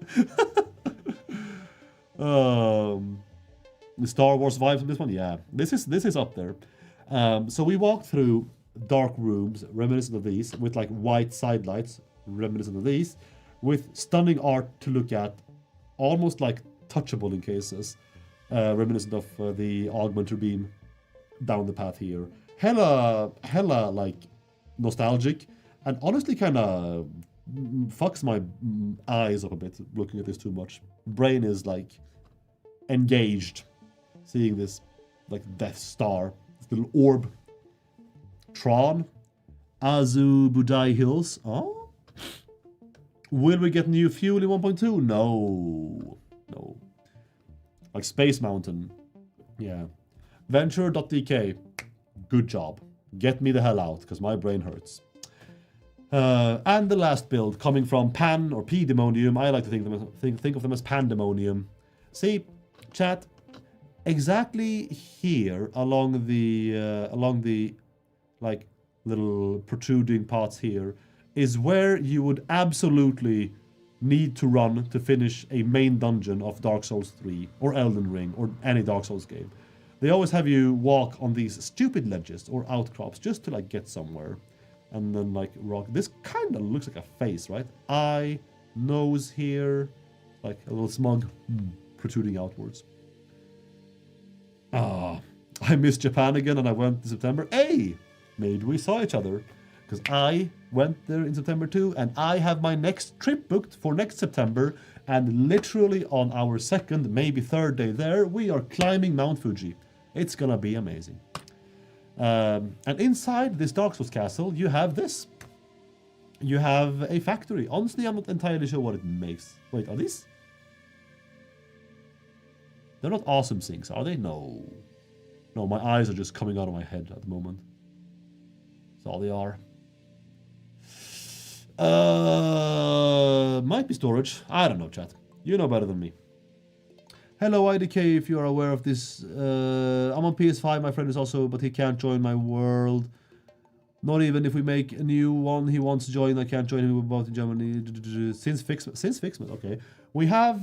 The Star Wars vibes in this one, yeah. This is up there. So we walked through dark rooms reminiscent of these, with like white side lights reminiscent of these, with stunning art to look at, almost like touchable in cases, reminiscent of the augmenter beam down the path here. Hella like nostalgic, and honestly kind of fucks my eyes up a bit looking at this too much. Brain is like engaged seeing this like Death Star, this little orb. Tron, Azu Budai Hills. Oh, will we get new fuel in 1.2? No. Like Space Mountain. Yeah. Venture.dk. Good job. Get me the hell out, because my brain hurts. And the last build coming from Pan or P-Demonium. I like to think of them as Pandemonium. See, chat, exactly here along the like little protruding parts here is where you would absolutely need to run to finish a main dungeon of Dark Souls 3 or Elden Ring or any Dark Souls game. They always have you walk on these stupid ledges or outcrops just to like get somewhere. And then like rock. This kind of looks like a face, right? Eye, nose here, like a little smug protruding outwards. I miss Japan again and I went in September. Hey! Maybe we saw each other, because I went there in September too, and I have my next trip booked for next September, and literally on our second, maybe third day there, we are climbing Mount Fuji. It's gonna be amazing. And inside this Dark Souls castle, you have this. You have a factory. Honestly, I'm not entirely sure what it makes. Wait, are these? They're not awesome things, are they? No. No, my eyes are just coming out of my head at the moment. That's all they are. Might be storage. I don't know, chat. You know better than me. Hello, IDK, if you are aware of this. I'm on PS5, my friend is also, but he can't join my world. Not even if we make a new one, he wants to join, I can't join him about in Germany. Since Fixment, okay. We have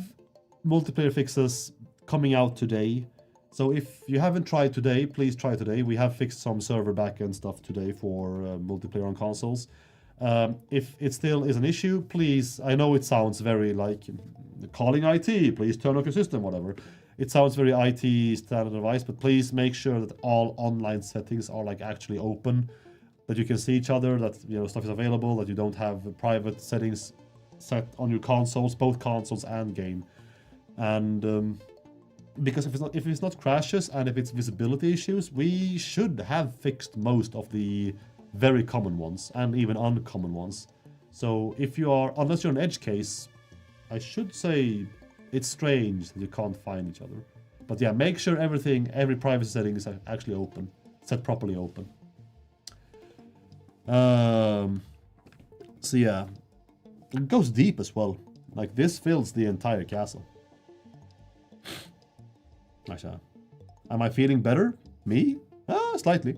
multiplayer fixes coming out today. So if you haven't tried today, please try today. We have fixed some server backend stuff today for multiplayer on consoles. If it still is an issue, please, I know it sounds very like calling IT, please turn off your system, whatever. It sounds very IT standard advice, but please make sure that all online settings are like actually open, that you can see each other, that stuff is available, that you don't have private settings set on your consoles, both consoles and game. And because if it's not crashes and if it's visibility issues, we should have fixed most of the very common ones and even uncommon ones. So if you are, unless you're an edge case, I should say it's strange that you can't find each other. But yeah, make sure every privacy setting is actually open, set properly open. So yeah, it goes deep as well. Like this fills the entire castle. Actually, am I feeling better? Me? Slightly.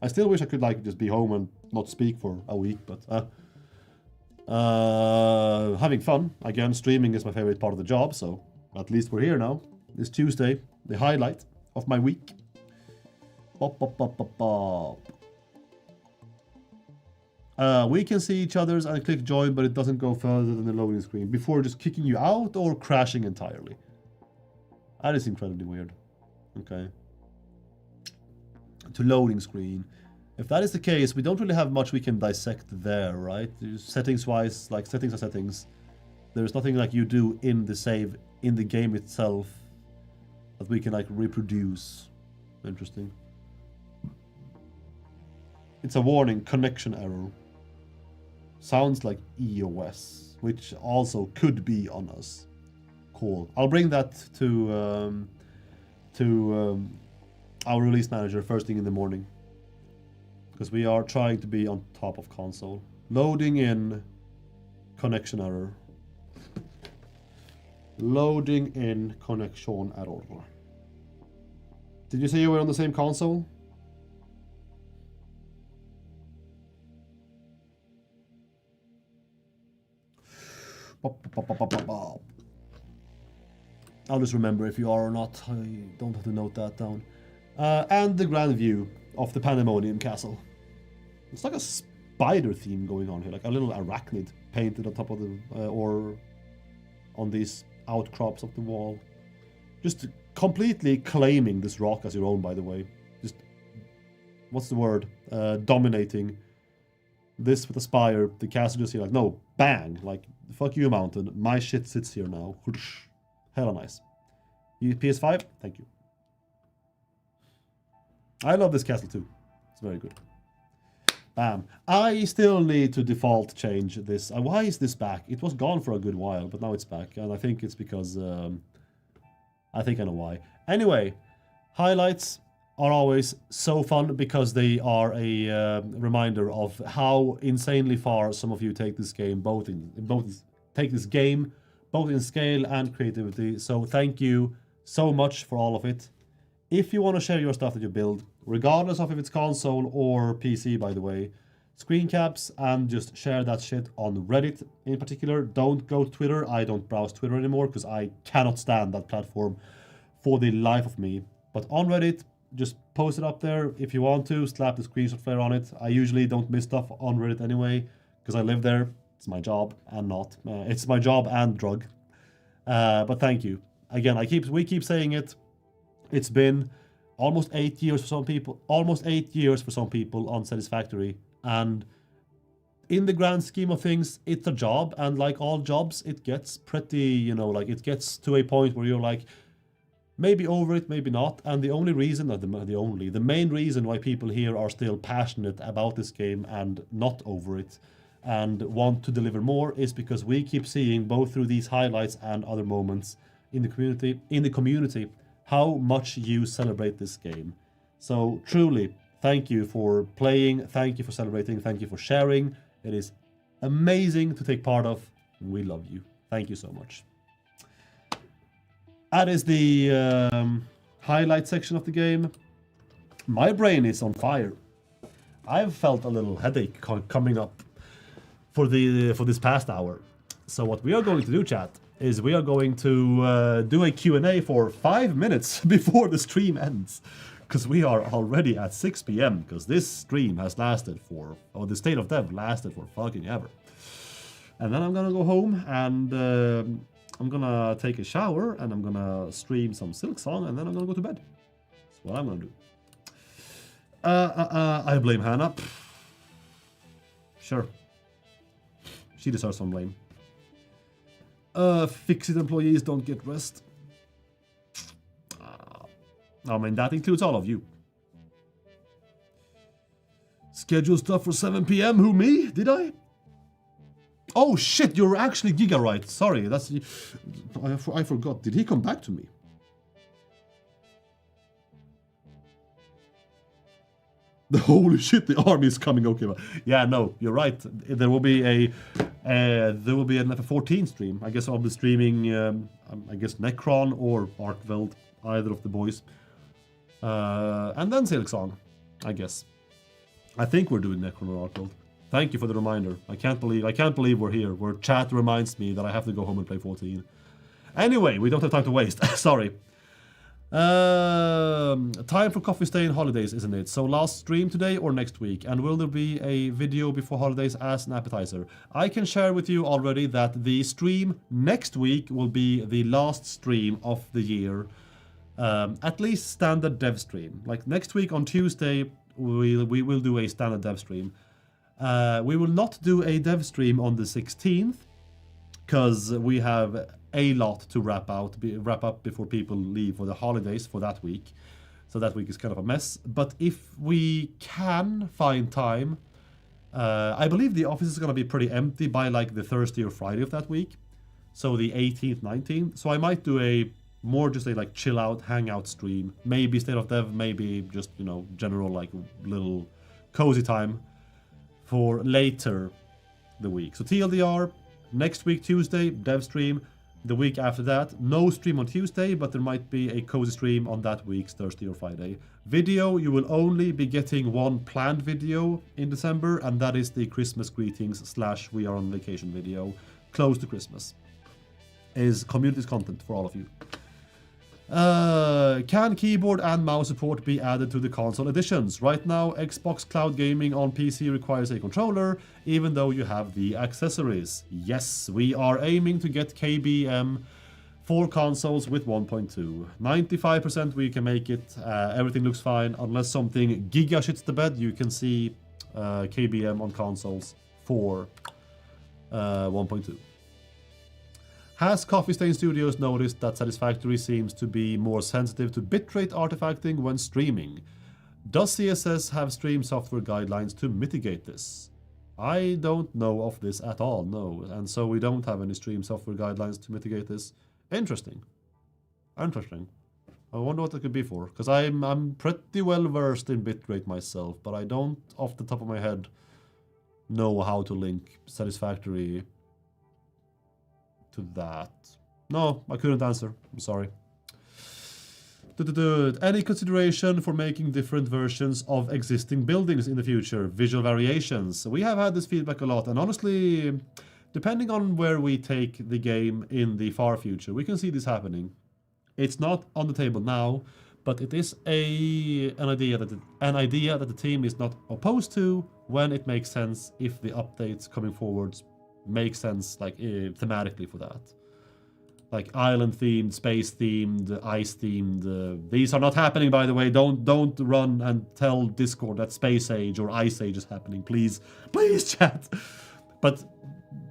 I still wish I could like just be home and not speak for a week, but having fun. Again, streaming is my favorite part of the job, so at least we're here now. This Tuesday, the highlight of my week. Bop, bop, bop, bop, bop. We can see each other's and click join, but it doesn't go further than the loading screen before just kicking you out or crashing entirely. That is incredibly weird. Okay. To loading screen. If that is the case, we don't really have much we can dissect there, right? Settings-wise, like settings are settings. There's nothing like you do in the save, in the game itself, that we can like reproduce. Interesting. It's a warning, connection error. Sounds like EOS, which also could be on us. Cool. I'll bring that to our release manager first thing in the morning. Because we are trying to be on top of console. Loading in connection error. Loading in connection error. Did you say you were on the same console? I'll just remember if you are or not. I don't have to note that down. And the grand view of the Pandemonium Castle. It's like a spider theme going on here, like a little arachnid painted on top of the, or on these outcrops of the wall. Just completely claiming this rock as your own, by the way. Just, what's the word? Dominating this with a spire. The castle just here, like, no, bang, like, fuck you, mountain. My shit sits here now. Hella nice. PS5, thank you. I love this castle too. It's very good. Bam. I still need to default change this. Why is this back? It was gone for a good while, but now it's back. And I think it's because... I think I know why. Anyway, highlights are always so fun because they are a reminder of how insanely far some of you take this game, both in scale and creativity. So thank you so much for all of it. If you want to share your stuff that you build, regardless of if it's console or PC, by the way, screen caps and just share that shit on Reddit in particular. Don't go to Twitter. I don't browse Twitter anymore because I cannot stand that platform for the life of me. But on Reddit, just post it up there if you want to. Slap the screenshot flare on it. I usually don't miss stuff on Reddit anyway because I live there. It's my job and not. It's my job and drug. But thank you. Again, we keep saying it. It's been almost 8 years for some people. Almost 8 years for some people on Satisfactory. And in the grand scheme of things, it's a job. And like all jobs, it gets pretty, like it gets to a point where you're like, maybe over it, maybe not. And the only reason, the main reason why people here are still passionate about this game and not over it and want to deliver more is because we keep seeing both through these highlights and other moments in the community, how much you celebrate this game. So truly, thank you for playing, thank you for celebrating, thank you for sharing. It is amazing to take part of. We love you. Thank you so much. That is the highlight section of the game. My brain is on fire. I've felt a little headache coming up for this past hour. So what we are going to do, chat, is we are going to do a Q&A for 5 minutes before the stream ends. Because we are already at 6 p.m. Because this stream has lasted the State of Dev lasted for fucking ever. And then I'm gonna go home and I'm gonna take a shower and I'm gonna stream some Silksong and then I'm gonna go to bed. That's what I'm gonna do. I blame Hannah. Sure. She deserves some blame. Fix-it employees don't get rest. I mean, that includes all of you. Schedule stuff for 7 p.m. Who, me? Did I? Oh shit, you're actually Giga right. Sorry, I forgot. Did he come back to me? The holy shit, the army is coming. Okay, yeah, no, you're right. There will be an FF14 stream. I guess I'll be streaming. I guess Necron or Arkveld, either of the boys, and then Silksong. I guess. I think we're doing Necron or Arkveld. Thank you for the reminder. I can't believe we're here. Where chat reminds me that I have to go home and play 14. Anyway, we don't have time to waste. Sorry. Time for Coffee Stain holidays, isn't it? So last stream today or next week? And will there be a video before holidays as an appetizer? I can share with you already that the stream next week will be the last stream of the year. At least standard dev stream. Like next week on Tuesday, we will do a standard dev stream. We will not do a dev stream on the 16th because we have a lot to wrap up before people leave for the holidays for that week. So that week is kind of a mess. But if we can find time, I believe the office is going to be pretty empty by like the Thursday or Friday of that week. So the 18th, 19th. So I might do just a like chill out, hangout stream. Maybe State of Dev, maybe just, general like little cozy time for later the week. So TLDR, next week Tuesday, dev stream. The week after that, no stream on Tuesday, but there might be a cozy stream on that week's Thursday or Friday. Video, you will only be getting one planned video in December, and that is the Christmas greetings / we are on vacation video, close to Christmas. Is community's content for all of you. Can keyboard and mouse support be added to the console editions? Right now, Xbox Cloud Gaming on PC requires a controller, even though you have the accessories. Yes, we are aiming to get KBM for consoles with 1.2. 95% we can make it. Everything looks fine. Unless something giga shits the bed, you can see KBM on consoles for 1.2. Has Coffee Stain Studios noticed that Satisfactory seems to be more sensitive to bitrate artifacting when streaming? Does CSS have stream software guidelines to mitigate this? I don't know of this at all, no. And so we don't have any stream software guidelines to mitigate this. Interesting. Interesting. I wonder what that could be for. Because I'm pretty well versed in bitrate myself, but I don't, off the top of my head, know how to link Satisfactory to that. No, I couldn't answer. I'm sorry. Any consideration for making different versions of existing buildings in the future? Visual variations. We have had this feedback a lot, and honestly, depending on where we take the game in the far future, we can see this happening. It's not on the table now, but it is an idea that the team is not opposed to when it makes sense, if the updates coming forwards make sense, like thematically for that. Like island themed, space themed, ice themed. These are not happening, by the way. Don't run and tell Discord that Space Age or Ice Age is happening. Please, chat. But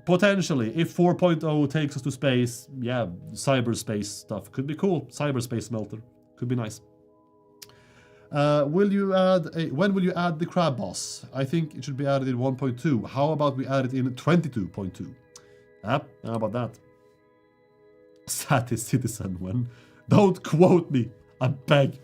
potentially, if 4.0 takes us to space, yeah, cyberspace stuff could be cool. Cyberspace smelter could be nice. When will you add the crab boss? I think it should be added in 1.2. How about we add it in 22.2? How about that? Satis citizen when. Don't quote me, I beg.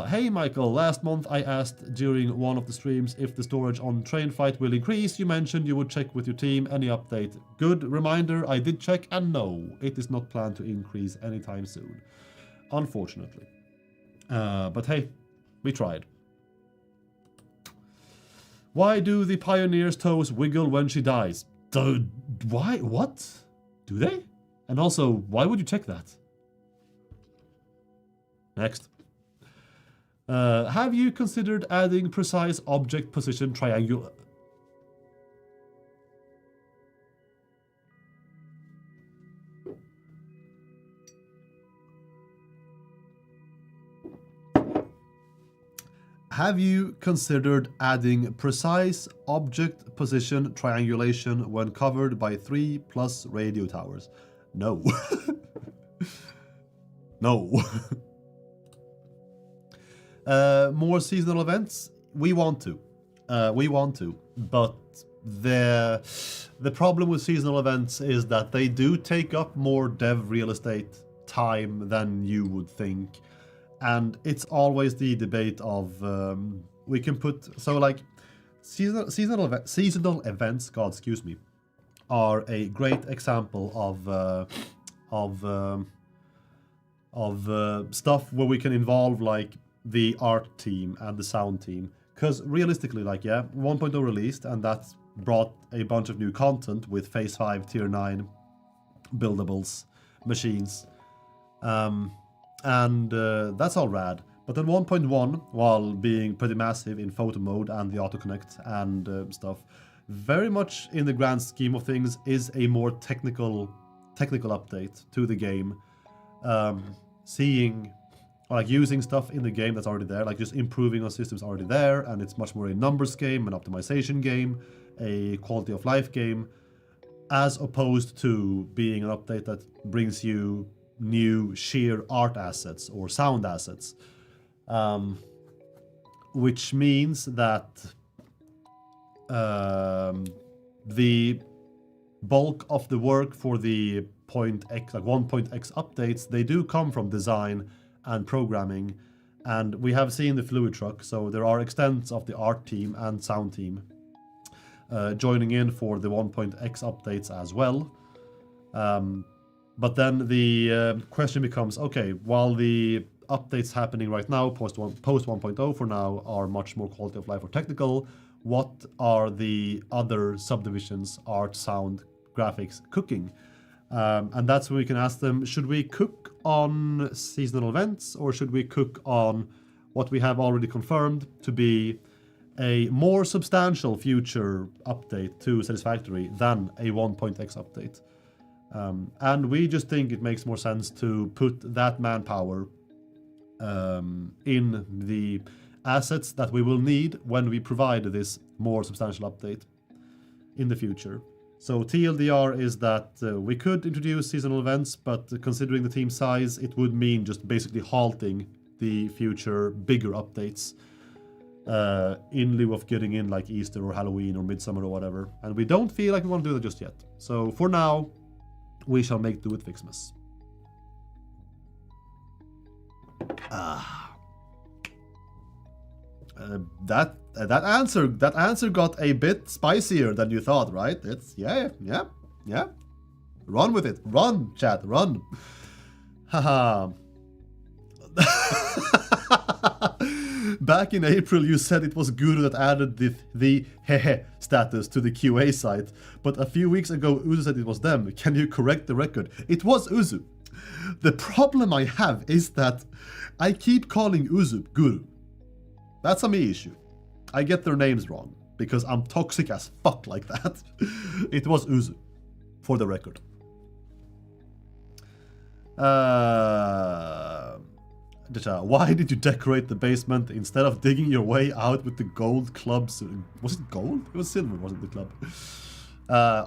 Hey Michael, last month I asked during one of the streams if the storage on Train Fight will increase. You mentioned you would check with your team. Any update? Good reminder, I did check, and no, it is not planned to increase anytime soon. Unfortunately. But hey, we tried. Why do the Pioneer's toes wiggle when she dies? Why? What? Do they? And also, why would you check that? Next. Have you considered adding precise object position triangle? Have you considered adding precise object position triangulation when covered by 3+ radio towers? No. No. More seasonal events? We want to. But the problem with seasonal events is that they do take up more dev real estate time than you would think. And it's always the debate of we can put seasonal events. God, excuse me, are a great example of stuff where we can involve like the art team and the sound team. Because realistically, 1.0 released, and that's brought a bunch of new content with Phase 5 Tier 9 buildables, machines, And that's all rad. But then 1.1, while being pretty massive in photo mode and the autoconnect and stuff, very much in the grand scheme of things is a more technical update to the game. Seeing, or like using stuff in the game that's already there, like just improving on systems already there, and it's much more a numbers game, an optimization game, a quality of life game, as opposed to being an update that brings you new sheer art assets or sound assets. Which means that the bulk of the work for the .x, like 1.x updates, they do come from design and programming, and we have seen the Fluid Truck, so there are extents of the art team and sound team joining in for the 1.x updates as well. But then the question becomes, okay, while the updates happening right now, post 1.0 for now, are much more quality of life or technical, what are the other subdivisions, art, sound, graphics, cooking? And that's when we can ask them, should we cook on seasonal events, or should we cook on what we have already confirmed to be a more substantial future update to Satisfactory than a 1.x update? And we just think it makes more sense to put that manpower in the assets that we will need when we provide this more substantial update in the future. So TLDR is that we could introduce seasonal events, but considering the team size, it would mean just basically halting the future bigger updates in lieu of getting in like Easter or Halloween or Midsummer or whatever. And we don't feel like we want to do that just yet. So for now, we shall make do with Fixmas. That answer got a bit spicier than you thought, right? It's yeah. Run with it. Run, chat, run. Haha. Back in April, you said it was Guru that added the hehe status to the QA site, but a few weeks ago, Uzu said it was them. Can you correct the record? It was Uzu. The problem I have is that I keep calling Uzu Guru. That's a me issue. I get their names wrong because I'm toxic as fuck like that. It was Uzu, for the record. Why did you decorate the basement instead of digging your way out with the gold clubs? Was it gold? It was silver, wasn't the club?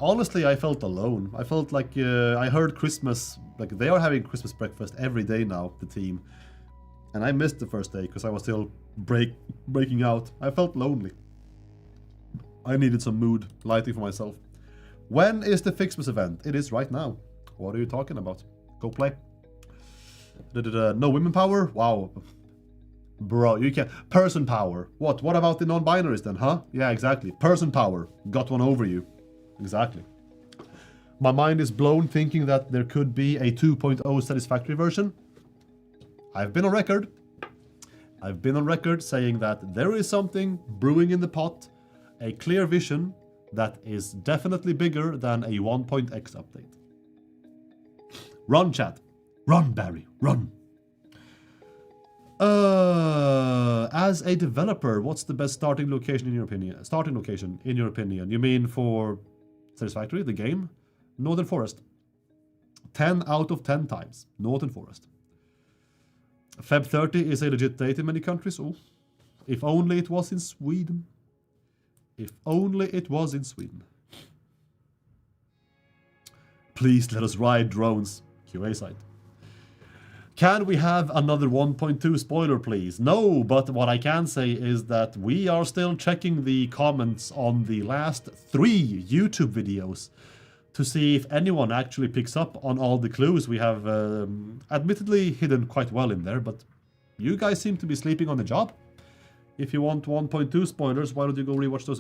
Honestly, I felt alone. I felt like I heard Christmas, like they are having Christmas breakfast every day now, the team. And I missed the first day because I was still breaking out. I felt lonely. I needed some mood lighting for myself. When is the Fixmas event? It is right now. What are you talking about? Go play. No women power? Wow. Bro, you can't. Person power. What? What about the non-binaries then, huh? Yeah, exactly. Person power. Got one over you. Exactly. My mind is blown thinking that there could be a 2.0 satisfactory version. I've been on record saying that there is something brewing in the pot, a clear vision that is definitely bigger than a 1.x update. Run, chat. Run, Barry. Run. As a developer, what's the best starting location in your opinion? Starting location, in your opinion. You mean for Satisfactory, the game? Northern Forest. 10 out of 10 times. Northern Forest. Feb 30 is a legit date in many countries. Oh, if only it was in Sweden. If only it was in Sweden. Please let us ride drones. QA site. Can we have another 1.2 spoiler, please? No, but what I can say is that we are still checking the comments on the last 3 YouTube videos to see if anyone actually picks up on all the clues we have admittedly hidden quite well in there, but you guys seem to be sleeping on the job. If you want 1.2 spoilers, why don't you go rewatch those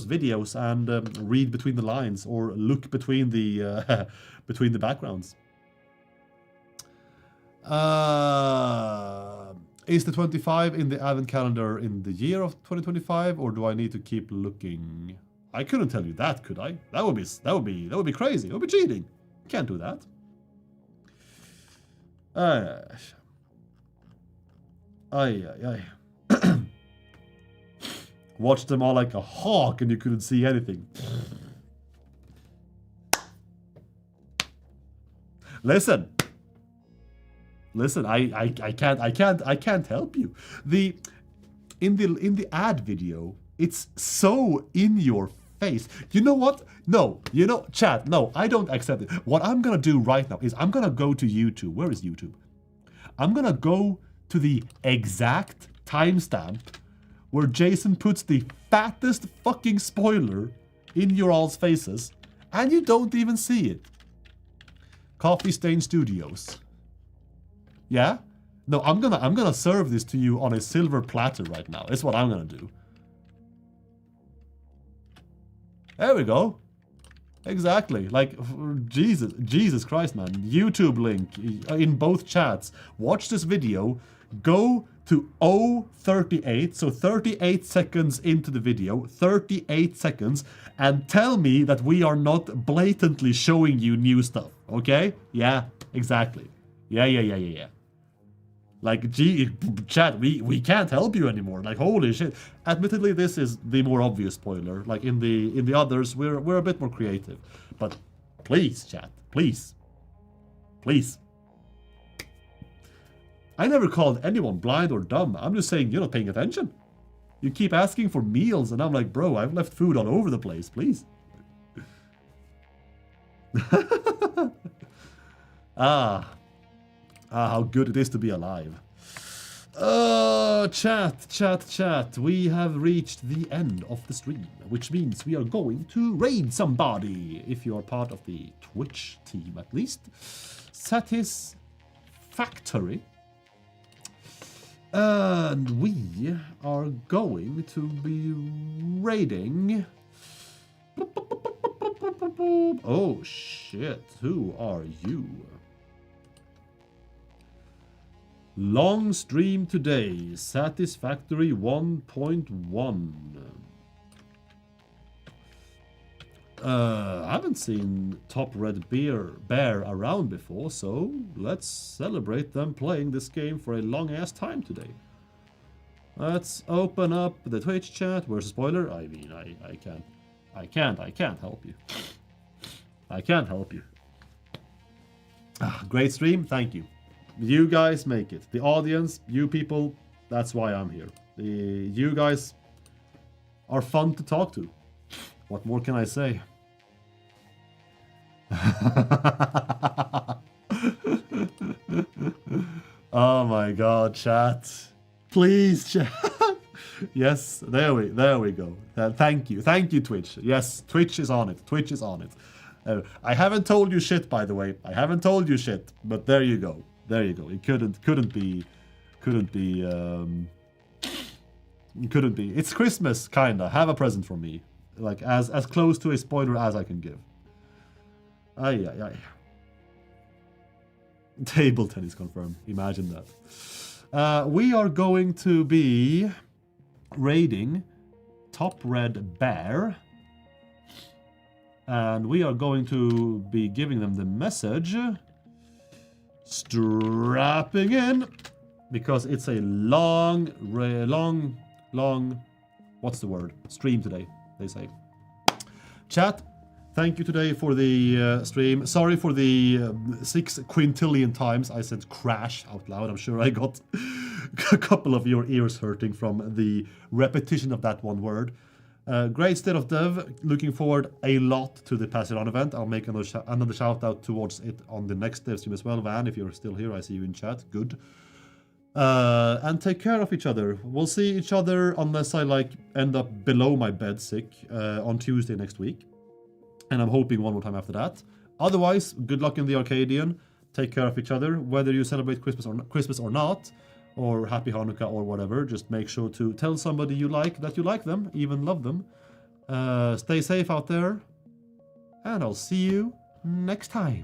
videos and read between the lines or look between the between the backgrounds. Is the 25 in the advent calendar in the year of 2025, or do I need to keep looking? I couldn't tell you that, could I? That would be crazy. It would be cheating. Can't do that. Ay, ay. Watched them all like a hawk and you couldn't see anything. Listen, I can't help you. In the ad video, it's so in your face. You know what? No, chat, no, I don't accept it. What I'm gonna do right now is I'm gonna go to YouTube. Where is YouTube? I'm gonna go to the exact timestamp where Jason puts the fattest fucking spoiler in your all's faces, and you don't even see it. Coffee Stain Studios. Yeah? No, I'm gonna serve this to you on a silver platter right now. That's what I'm gonna do. There we go. Exactly. Like, Jesus Christ, man. YouTube link in both chats. Watch this video. Go to 038, so 38 seconds into the video, 38 seconds, and tell me that we are not blatantly showing you new stuff, okay? Yeah, exactly. Yeah. Like, chat, we can't help you anymore. Like, holy shit. Admittedly, this is the more obvious spoiler. Like, in the others, we're a bit more creative. But please, chat, please. I never called anyone blind or dumb. I'm just saying you're not paying attention. You keep asking for meals, and I'm like, bro, I've left food all over the place, please. How good it is to be alive. Chat. We have reached the end of the stream, which means we are going to raid somebody. If you are part of the Twitch team, at least. Satisfactory. And we are going to be raiding... Oh shit, who are you? Long stream today, Satisfactory 1.1. I haven't seen Top Red Bear around before, so let's celebrate them playing this game for a long-ass time today. Let's open up the Twitch chat. Where's the spoiler? I mean, I can't help you. I can't help you. Great stream, thank you. You guys make it. The audience, you people, that's why I'm here. You guys are fun to talk to. What more can I say? Oh my god, chat. Please, chat. Yes, there we go. Thank you, Twitch. Yes, Twitch is on it. I haven't told you shit, by the way. I haven't told you shit, but there you go. It couldn't be. It's Christmas, kinda. Have a present from me, like as close to a spoiler as I can give. Ay. Table tennis confirmed. Imagine that. We are going to be raiding Top Red Bear, and we are going to be giving them the message. Strapping in, because it's a long, what's the word? Stream today, they say. Chat, thank you today for the stream. Sorry for the 6 quintillion times I said crash out loud. I'm sure I got a couple of your ears hurting from the repetition of that one word. Great state of dev. Looking forward a lot to the passiton event. I'll make another shout out towards it on the next dev stream as well. Van, if you're still here, I see you in chat. Good. And take care of each other. We'll see each other unless I end up below my bed sick on Tuesday next week. And I'm hoping one more time after that. Otherwise, good luck in the Arcadian. Take care of each other, whether you celebrate Christmas or not. Or Happy Hanukkah or whatever. Just make sure to tell somebody you like that you like them, even love them. Stay safe out there, and I'll see you next time.